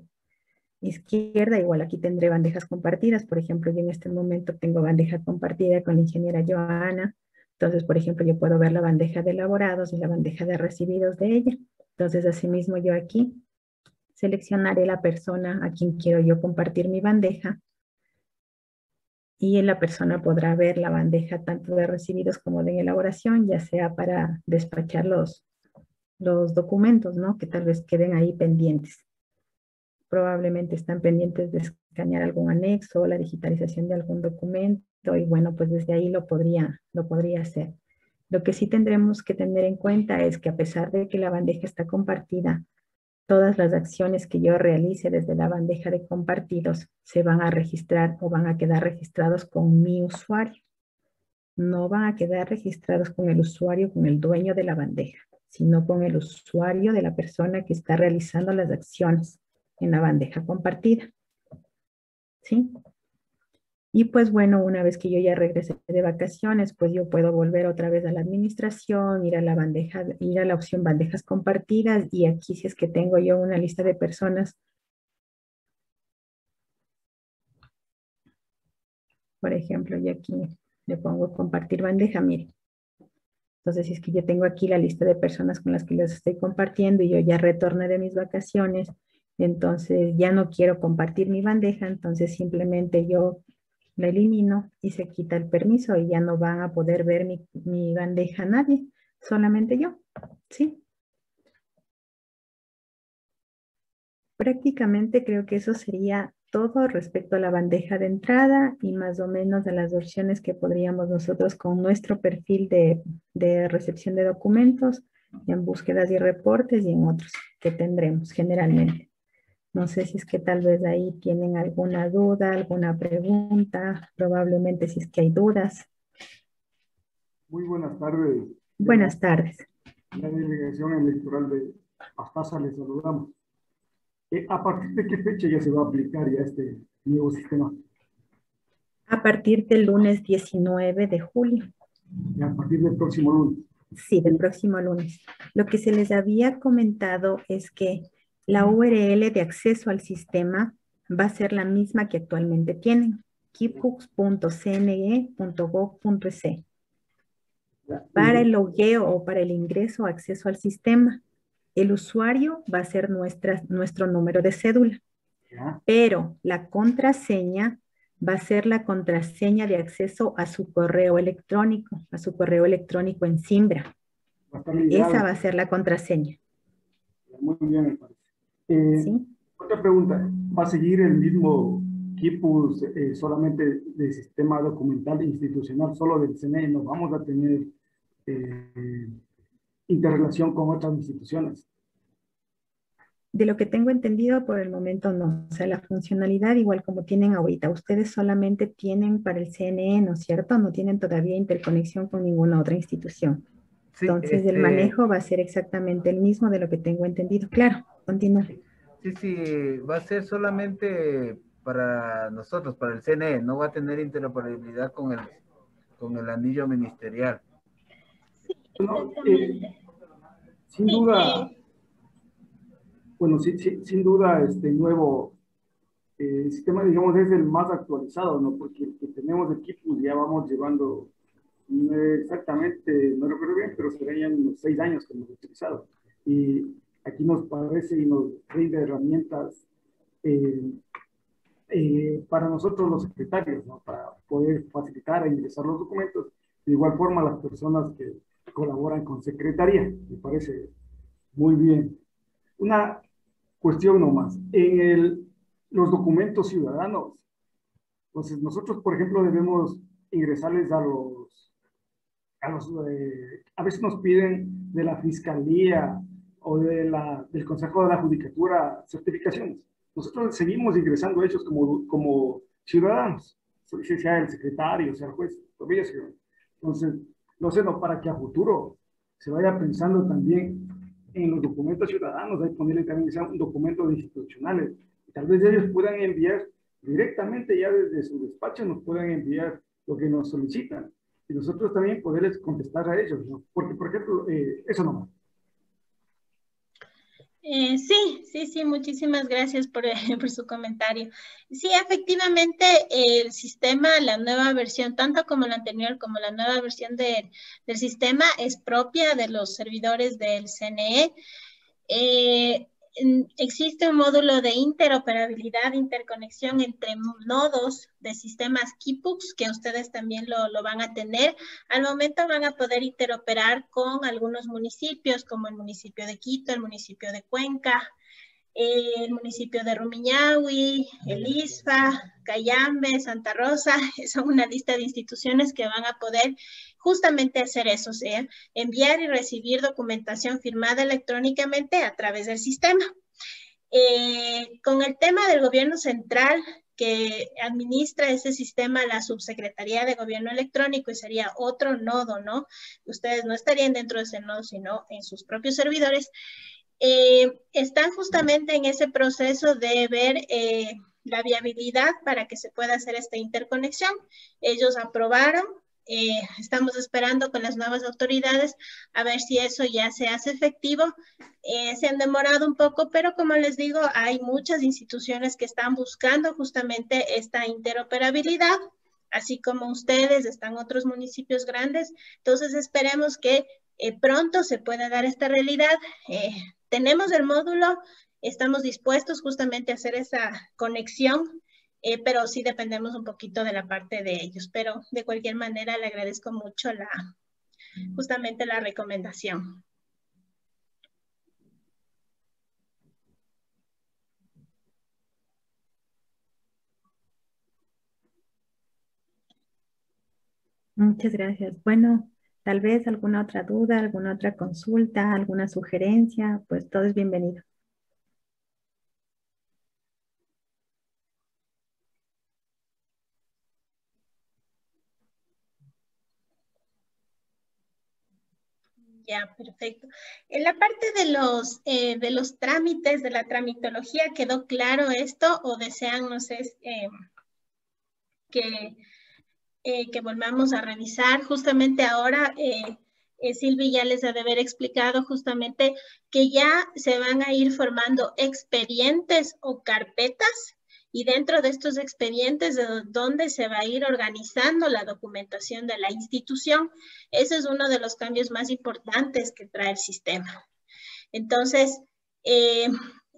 Speaker 3: izquierda, igual aquí tendré bandejas compartidas. Por ejemplo, yo en este momento tengo bandeja compartida con la ingeniera Joana. Entonces, por ejemplo, yo puedo ver la bandeja de elaborados y la bandeja de recibidos de ella. Entonces, asimismo, yo aquí seleccionaré la persona a quien quiero yo compartir mi bandeja y la persona podrá ver la bandeja tanto de recibidos como de elaboración, ya sea para despachar los documentos, ¿no? Que tal vez queden ahí pendientes. Probablemente están pendientes de escanear algún anexo o la digitalización de algún documento y bueno, pues desde ahí lo podría hacer. Lo que sí tendremos que tener en cuenta es que a pesar de que la bandeja está compartida, todas las acciones que yo realice desde la bandeja de compartidos se van a registrar o van a quedar registrados con mi usuario. No van a quedar registrados con el usuario, con el dueño de la bandeja, sino con el usuario de la persona que está realizando las acciones en la bandeja compartida. ¿Sí? Y pues bueno, una vez que yo ya regresé de vacaciones, pues yo puedo volver otra vez a la administración, ir a la bandeja, ir a la opción bandejas compartidas y aquí si es que tengo yo una lista de personas, por ejemplo, y aquí le pongo compartir bandeja, mire. Entonces, si es que yo tengo aquí la lista de personas con las que les estoy compartiendo y yo ya retorné de mis vacaciones, entonces ya no quiero compartir mi bandeja, entonces simplemente yo la elimino y se quita el permiso y ya no van a poder ver mi bandeja nadie, solamente yo, ¿sí? Prácticamente creo que eso sería todo respecto a la bandeja de entrada y más o menos de las opciones que podríamos nosotros con nuestro perfil de recepción de documentos, en búsquedas y reportes y en otros que tendremos generalmente. No sé si es que tal vez ahí tienen alguna duda, alguna pregunta, probablemente si es que hay dudas.
Speaker 6: Muy buenas tardes.
Speaker 3: Buenas tardes.
Speaker 6: La delegación electoral de Pastaza les saludamos. ¿A partir de qué fecha ya se va a aplicar ya este nuevo sistema?
Speaker 3: A partir del lunes 19 de julio.
Speaker 6: Ya a partir del próximo lunes.
Speaker 3: Sí, del próximo lunes. Lo que se les había comentado es que la URL de acceso al sistema va a ser la misma que actualmente tienen, kipux.cne.gov.es. Para el logueo o para el ingreso o acceso al sistema, el usuario va a ser nuestro número de cédula, pero la contraseña va a ser la contraseña de acceso a su correo electrónico en Zimbra. Esa va a ser la contraseña.
Speaker 6: Muy bien, me parece.
Speaker 3: ¿Sí?
Speaker 6: Otra pregunta, ¿va a seguir el mismo Kipus solamente de sistema documental institucional, solo del CNE? ¿No vamos a tener interrelación con otras instituciones?
Speaker 3: De lo que tengo entendido, por el momento no. O sea, la funcionalidad, igual como tienen ahorita, ustedes solamente tienen para el CNE, ¿no es cierto? No tienen todavía interconexión con ninguna otra institución.
Speaker 2: Sí,
Speaker 3: Entonces, el manejo va a ser exactamente el mismo de lo que tengo entendido. Claro, continúa.
Speaker 2: sí, va a ser solamente para nosotros, para el CNE, no va a tener interoperabilidad con el anillo ministerial.
Speaker 6: Bueno, sin duda, bueno, sin duda, este nuevo sistema, digamos, es el más actualizado, ¿no? Porque el que tenemos equipos ya vamos llevando, exactamente, no recuerdo bien, pero serían unos 6 años que hemos utilizado. Y aquí nos parece y nos brinda herramientas para nosotros los secretarios, ¿no? Para poder facilitar e ingresar los documentos. De igual forma, las personas que colaboran con secretaría, me parece muy bien. Una cuestión nomás. En los documentos ciudadanos, entonces nosotros, por ejemplo, debemos ingresarles a veces nos piden de la fiscalía o del Consejo de la Judicatura certificaciones. Nosotros seguimos ingresando hechos como ciudadanos, sea el secretario, sea el juez, todavía se. Entonces, no sé, no, para que a futuro se vaya pensando también en los documentos ciudadanos, hay que ponerle también que sea un documento de institucionales, y tal vez ellos puedan enviar directamente ya desde su despacho, nos puedan enviar lo que nos solicitan, y nosotros también poderles contestar a ellos, ¿no? Porque, por ejemplo, eso no.
Speaker 1: Sí, muchísimas gracias por su comentario. Sí, efectivamente, el sistema, la nueva versión, tanto como la anterior como la nueva versión del sistema, es propia de los servidores del CNE. Existe un módulo de interoperabilidad, interconexión entre nodos de sistemas KeyPux, que ustedes también lo van a tener. Al momento van a poder interoperar con algunos municipios, como el municipio de Quito, el municipio de Cuenca, el municipio de Rumiñahui, el ISFA, Cayambe, Santa Rosa. Son una lista de instituciones que van a poder justamente hacer eso, o sea, enviar y recibir documentación firmada electrónicamente a través del sistema. Con el tema del gobierno central, que administra ese sistema, la Subsecretaría de Gobierno Electrónico, y sería otro nodo, ¿no? Ustedes no estarían dentro de ese nodo, sino en sus propios servidores. Están justamente en ese proceso de ver la viabilidad para que se pueda hacer esta interconexión. Ellos aprobaron, estamos esperando con las nuevas autoridades a ver si eso ya se hace efectivo. Se han demorado un poco, pero como les digo, hay muchas instituciones que están buscando justamente esta interoperabilidad, así como ustedes, están otros municipios grandes. Entonces esperemos que pronto se pueda dar esta realidad. Tenemos el módulo, estamos dispuestos justamente a hacer esa conexión, pero sí dependemos un poquito de la parte de ellos. Pero de cualquier manera le agradezco mucho justamente la recomendación.
Speaker 3: Muchas gracias. Bueno, tal vez alguna otra duda, alguna otra consulta, alguna sugerencia, pues todo es bienvenido.
Speaker 1: Ya, perfecto. En la parte de los trámites, de la tramitología, ¿quedó claro esto o desean, no sé, que volvamos a revisar? Justamente ahora, Silvi ya les ha de haber explicado justamente que ya se van a ir formando expedientes o carpetas, y dentro de estos expedientes donde se va a ir organizando la documentación de la institución. Ese es uno de los cambios más importantes que trae el sistema. Entonces,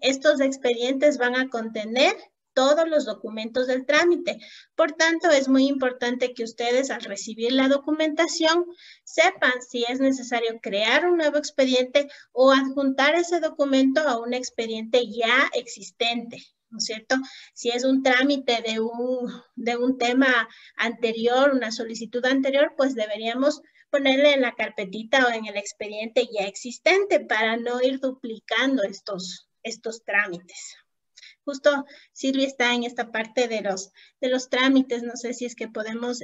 Speaker 1: estos expedientes van a contener todos los documentos del trámite. Por tanto, es muy importante que ustedes, al recibir la documentación, sepan si es necesario crear un nuevo expediente o adjuntar ese documento a un expediente ya existente, ¿no es cierto? Si es un trámite de un tema anterior, una solicitud anterior, pues deberíamos ponerle en la carpetita o en el expediente ya existente para no ir duplicando estos trámites. Justo Silvia está en esta parte de los trámites. No sé si es que podemos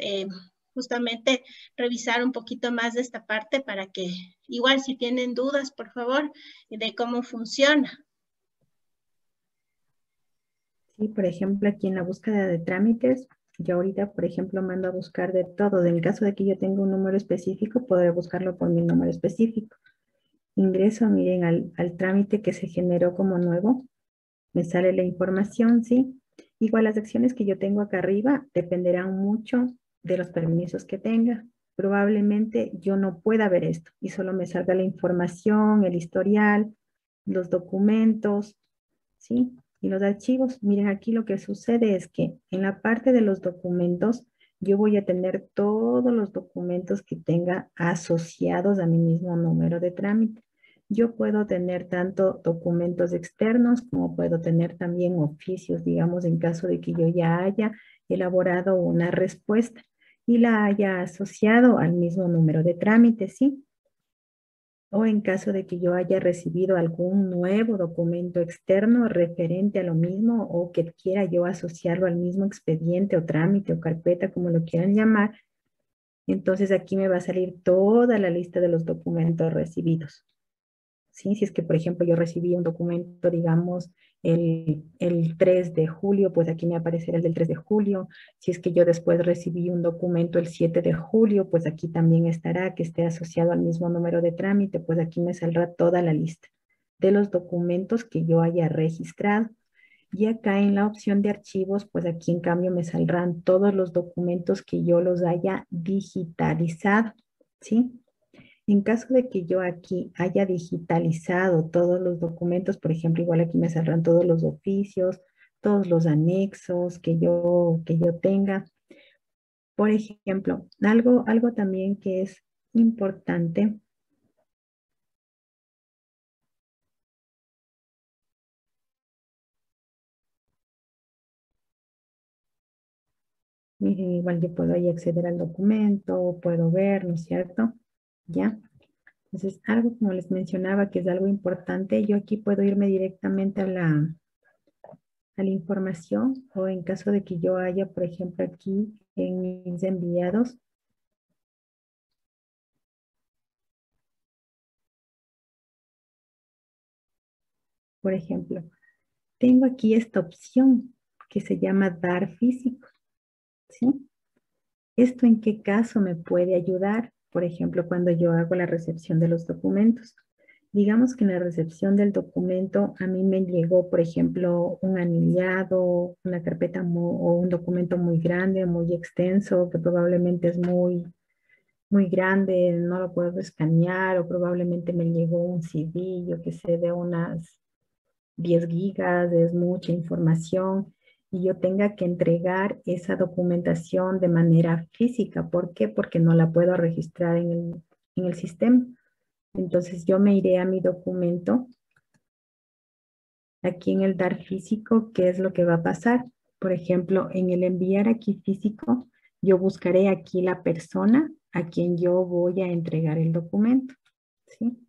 Speaker 1: justamente revisar un poquito más de esta parte para que, igual si tienen dudas, por favor, de cómo funciona.
Speaker 3: Sí, por ejemplo, aquí en la búsqueda de trámites, yo ahorita, por ejemplo, mando a buscar de todo. En el caso de que yo tenga un número específico, podré buscarlo por mi número específico. Ingreso, miren, al trámite que se generó como nuevo. Me sale la información, ¿sí? Igual las acciones que yo tengo acá arriba dependerán mucho de los permisos que tenga. Probablemente yo no pueda ver esto y solo me salga la información, el historial, los documentos, ¿sí? Y los archivos. Miren, aquí lo que sucede es que en la parte de los documentos, yo voy a tener todos los documentos que tenga asociados a mi mismo número de trámite. Yo puedo tener tanto documentos externos como puedo tener también oficios, digamos, en caso de que yo ya haya elaborado una respuesta y la haya asociado al mismo número de trámite, ¿sí? o en caso de que yo haya recibido algún nuevo documento externo referente a lo mismo o que quiera yo asociarlo al mismo expediente o trámite o carpeta, como lo quieran llamar, entonces aquí me va a salir toda la lista de los documentos recibidos. ¿Sí? Si es que, por ejemplo, yo recibí un documento, digamos, el 3 de julio, pues aquí me aparecerá el del 3 de julio. Si es que yo después recibí un documento el 7 de julio, pues aquí también estará, que esté asociado al mismo número de trámite, pues aquí me saldrá toda la lista de los documentos que yo haya registrado. Y acá en la opción de archivos, pues aquí en cambio me saldrán todos los documentos que yo los haya digitalizado, ¿sí? En caso de que yo aquí haya digitalizado todos los documentos, por ejemplo, igual aquí me saldrán todos los oficios, todos los anexos que yo tenga. Por ejemplo, algo también que es importante. Miren, igual yo puedo ahí acceder al documento, puedo ver, ¿no es cierto? ¿Ya? Entonces, algo como les mencionaba que es algo importante, yo aquí puedo irme directamente a la información o en caso de que yo haya, por ejemplo, aquí en mis enviados, por ejemplo, tengo aquí esta opción que se llama dar físico, ¿sí? ¿Esto en qué caso me puede ayudar? Por ejemplo, cuando yo hago la recepción de los documentos. Digamos que en la recepción del documento a mí me llegó, por ejemplo, un anillado, una carpeta o un documento muy grande, muy extenso, que probablemente es muy grande, no lo puedo escanear, o probablemente me llegó un CD, yo que sé, de unas 10 gigas, es mucha información, y yo tenga que entregar esa documentación de manera física. ¿Por qué? Porque no la puedo registrar en el sistema. Entonces yo me iré a mi documento, aquí en el dar físico, ¿qué es lo que va a pasar? Por ejemplo, en el enviar aquí físico, yo buscaré aquí la persona a quien yo voy a entregar el documento, ¿sí?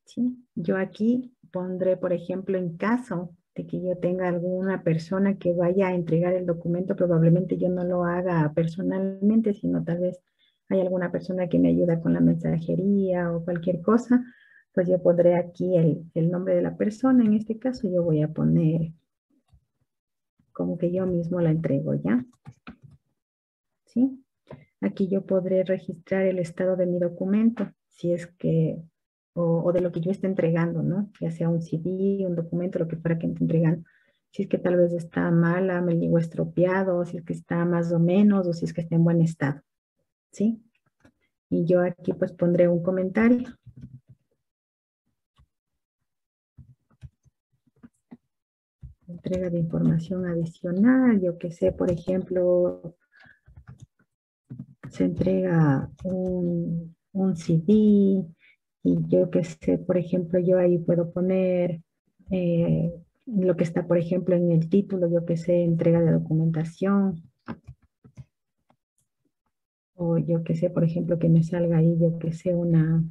Speaker 3: ¿Sí? Yo aquí pondré, por ejemplo, en caso de que yo tenga alguna persona que vaya a entregar el documento, probablemente yo no lo haga personalmente, sino tal vez hay alguna persona que me ayuda con la mensajería o cualquier cosa, pues yo pondré aquí el nombre de la persona. En este caso yo voy a poner como que yo mismo la entrego, ¿ya? ¿Sí? Aquí yo podré registrar el estado de mi documento, si es que, o de lo que yo esté entregando, ¿no? Ya sea un CD, un documento, lo que fuera que esté entregando. Si es que tal vez está mala, me llegó estropeado, si es que está más o menos, o si es que está en buen estado, ¿sí? Y yo aquí pues pondré un comentario. Entrega de información adicional, yo que sé, por ejemplo, se entrega un CD y yo que sé, por ejemplo, yo ahí puedo poner lo que está, por ejemplo, en el título, yo que sé, entrega de documentación, o yo que sé, por ejemplo, que me salga ahí, yo que sé, una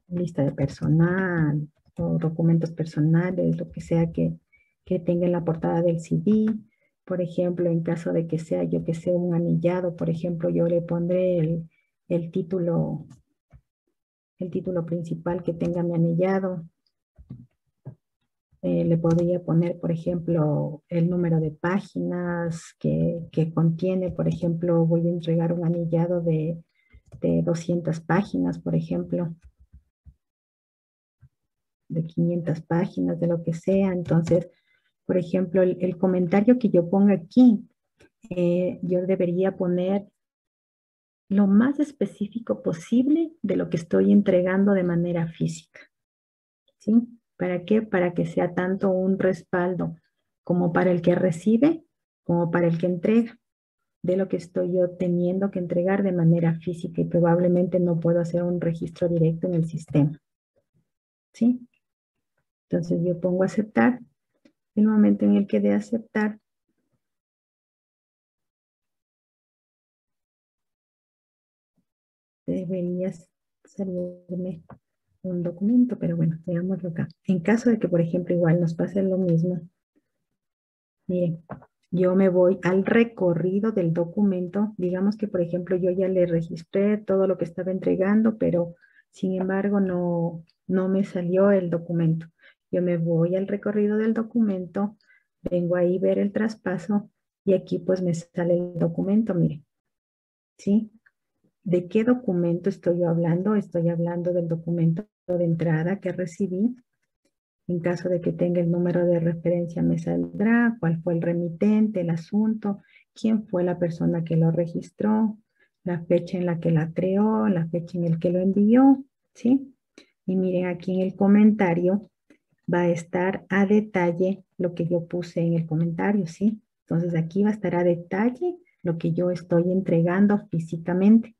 Speaker 3: lista de personal o documentos personales, lo que sea que tenga en la portada del CD. Por ejemplo, en caso de que sea, yo que sé, un anillado, por ejemplo, yo le pondré el título principal que tenga mi anillado. Le podría poner, por ejemplo, el número de páginas que contiene. Por ejemplo, voy a entregar un anillado de 200 páginas, por ejemplo, de 500 páginas, de lo que sea. Entonces, por ejemplo, el comentario que yo ponga aquí, yo debería poner lo más específico posible de lo que estoy entregando de manera física, ¿sí? ¿Para qué? Para que sea tanto un respaldo como para el que recibe, como para el que entrega, de lo que estoy yo teniendo que entregar de manera física y probablemente no puedo hacer un registro directo en el sistema, ¿sí? Entonces yo pongo aceptar. En el momento en el que dé aceptar, debería salirme un documento, pero bueno, veámoslo acá. En caso de que, por ejemplo, igual nos pase lo mismo, miren, yo me voy al recorrido del documento. Digamos que, por ejemplo, yo ya le registré todo lo que estaba entregando, pero sin embargo no me salió el documento. Yo me voy al recorrido del documento, vengo ahí a ver el traspaso y aquí pues me sale el documento, miren, ¿sí? ¿De qué documento estoy yo hablando? Estoy hablando del documento de entrada que recibí. En caso de que tenga el número de referencia me saldrá cuál fue el remitente, el asunto, quién fue la persona que lo registró, la fecha en la que la creó, la fecha en la que lo envió, ¿sí? Y miren aquí en el comentario va a estar a detalle lo que yo puse en el comentario, ¿sí? Entonces aquí va a estar a detalle lo que yo estoy entregando físicamente.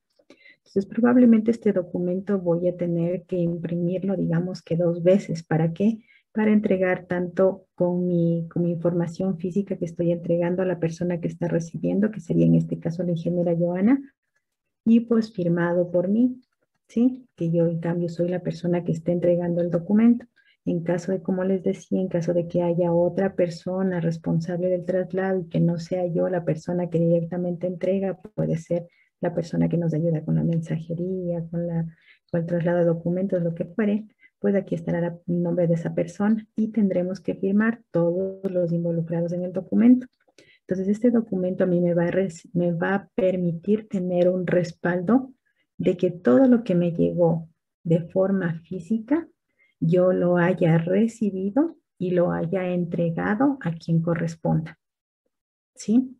Speaker 3: Entonces, probablemente este documento voy a tener que imprimirlo, digamos que 2 veces. ¿Para qué? Para entregar tanto con mi información física que estoy entregando a la persona que está recibiendo, que sería en este caso la ingeniera Joana, y pues firmado por mí, ¿sí? Que yo en cambio soy la persona que está entregando el documento. En caso de, como les decía, en caso de que haya otra persona responsable del traslado y que no sea yo la persona que directamente entrega, puede ser la persona que nos ayuda con la mensajería, con el traslado de documentos, lo que fuere, pues aquí estará el nombre de esa persona y tendremos que firmar todos los involucrados en el documento. Entonces, este documento a mí me va a permitir tener un respaldo de que todo lo que me llegó de forma física, yo lo haya recibido y lo haya entregado a quien corresponda. ¿Sí?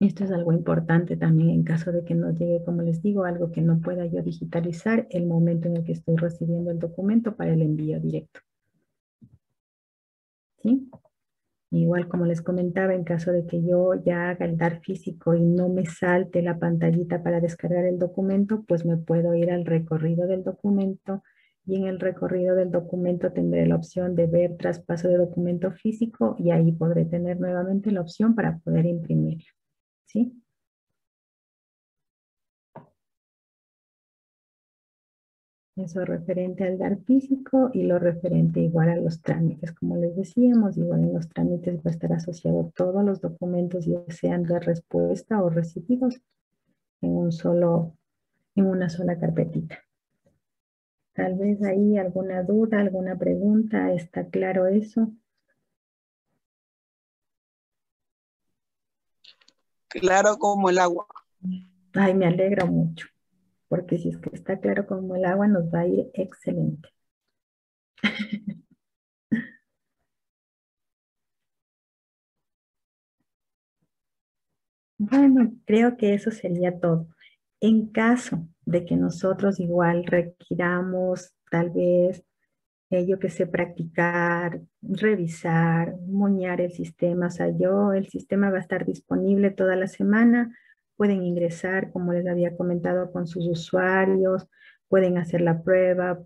Speaker 3: Esto es algo importante también en caso de que no llegue, como les digo, algo que no pueda yo digitalizar el momento en el que estoy recibiendo el documento para el envío directo. ¿Sí? Igual como les comentaba, en caso de que yo ya haga el DAR físico y no me salte la pantallita para descargar el documento, pues me puedo ir al recorrido del documento y en el recorrido del documento tendré la opción de ver traspaso de documento físico y ahí podré tener nuevamente la opción para poder imprimirlo. ¿Sí? Eso referente al DAR físico y lo referente igual a los trámites. Como les decíamos, igual en los trámites va a estar asociado todos los documentos, ya sean de respuesta o recibidos, en una sola carpetita. Tal vez ahí alguna duda, alguna pregunta, ¿está claro eso?
Speaker 7: Claro como el agua.
Speaker 3: Ay, me alegra mucho, porque si es que está claro como el agua, nos va a ir excelente. Bueno, creo que eso sería todo. En caso de que nosotros igual requiramos tal vez, yo que sé, practicar, revisar, moñar el sistema, o sea, el sistema va a estar disponible toda la semana, pueden ingresar, como les había comentado, con sus usuarios, pueden hacer la prueba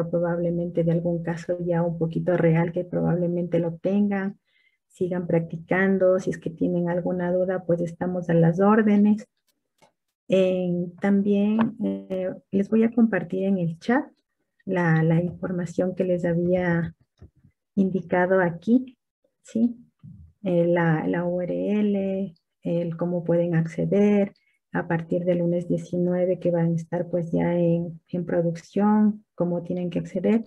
Speaker 3: probablemente de algún caso ya un poquito real que probablemente lo tengan, sigan practicando, si es que tienen alguna duda, pues estamos a las órdenes. También les voy a compartir en el chat la información que les había indicado aquí, ¿sí? La URL, el cómo pueden acceder a partir del lunes 19 que van a estar pues ya en producción, cómo tienen que acceder.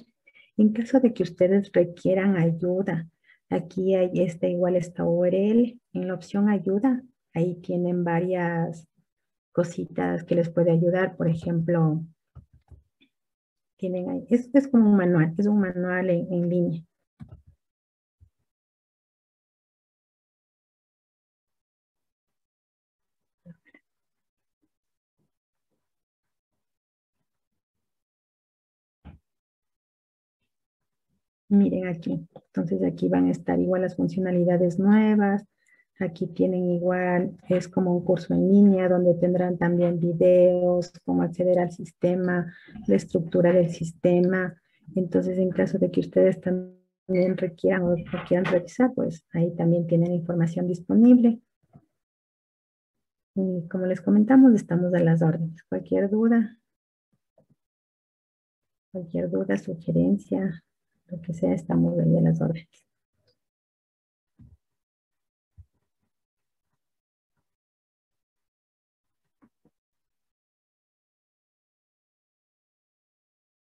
Speaker 3: En caso de que ustedes requieran ayuda, aquí igual esta URL, en la opción ayuda, ahí tienen varias cositas que les puede ayudar, por ejemplo, tienen ahí, es como un manual, es un manual en línea. Miren aquí, entonces aquí van a estar igual las funcionalidades nuevas, Aquí tienen igual, es como un curso en línea donde tendrán también videos, cómo acceder al sistema, la estructura del sistema. Entonces, en caso de que ustedes también requieran o quieran revisar, pues ahí también tienen información disponible. Y como les comentamos, estamos a las órdenes. Cualquier duda, sugerencia, lo que sea, estamos ahí a las órdenes.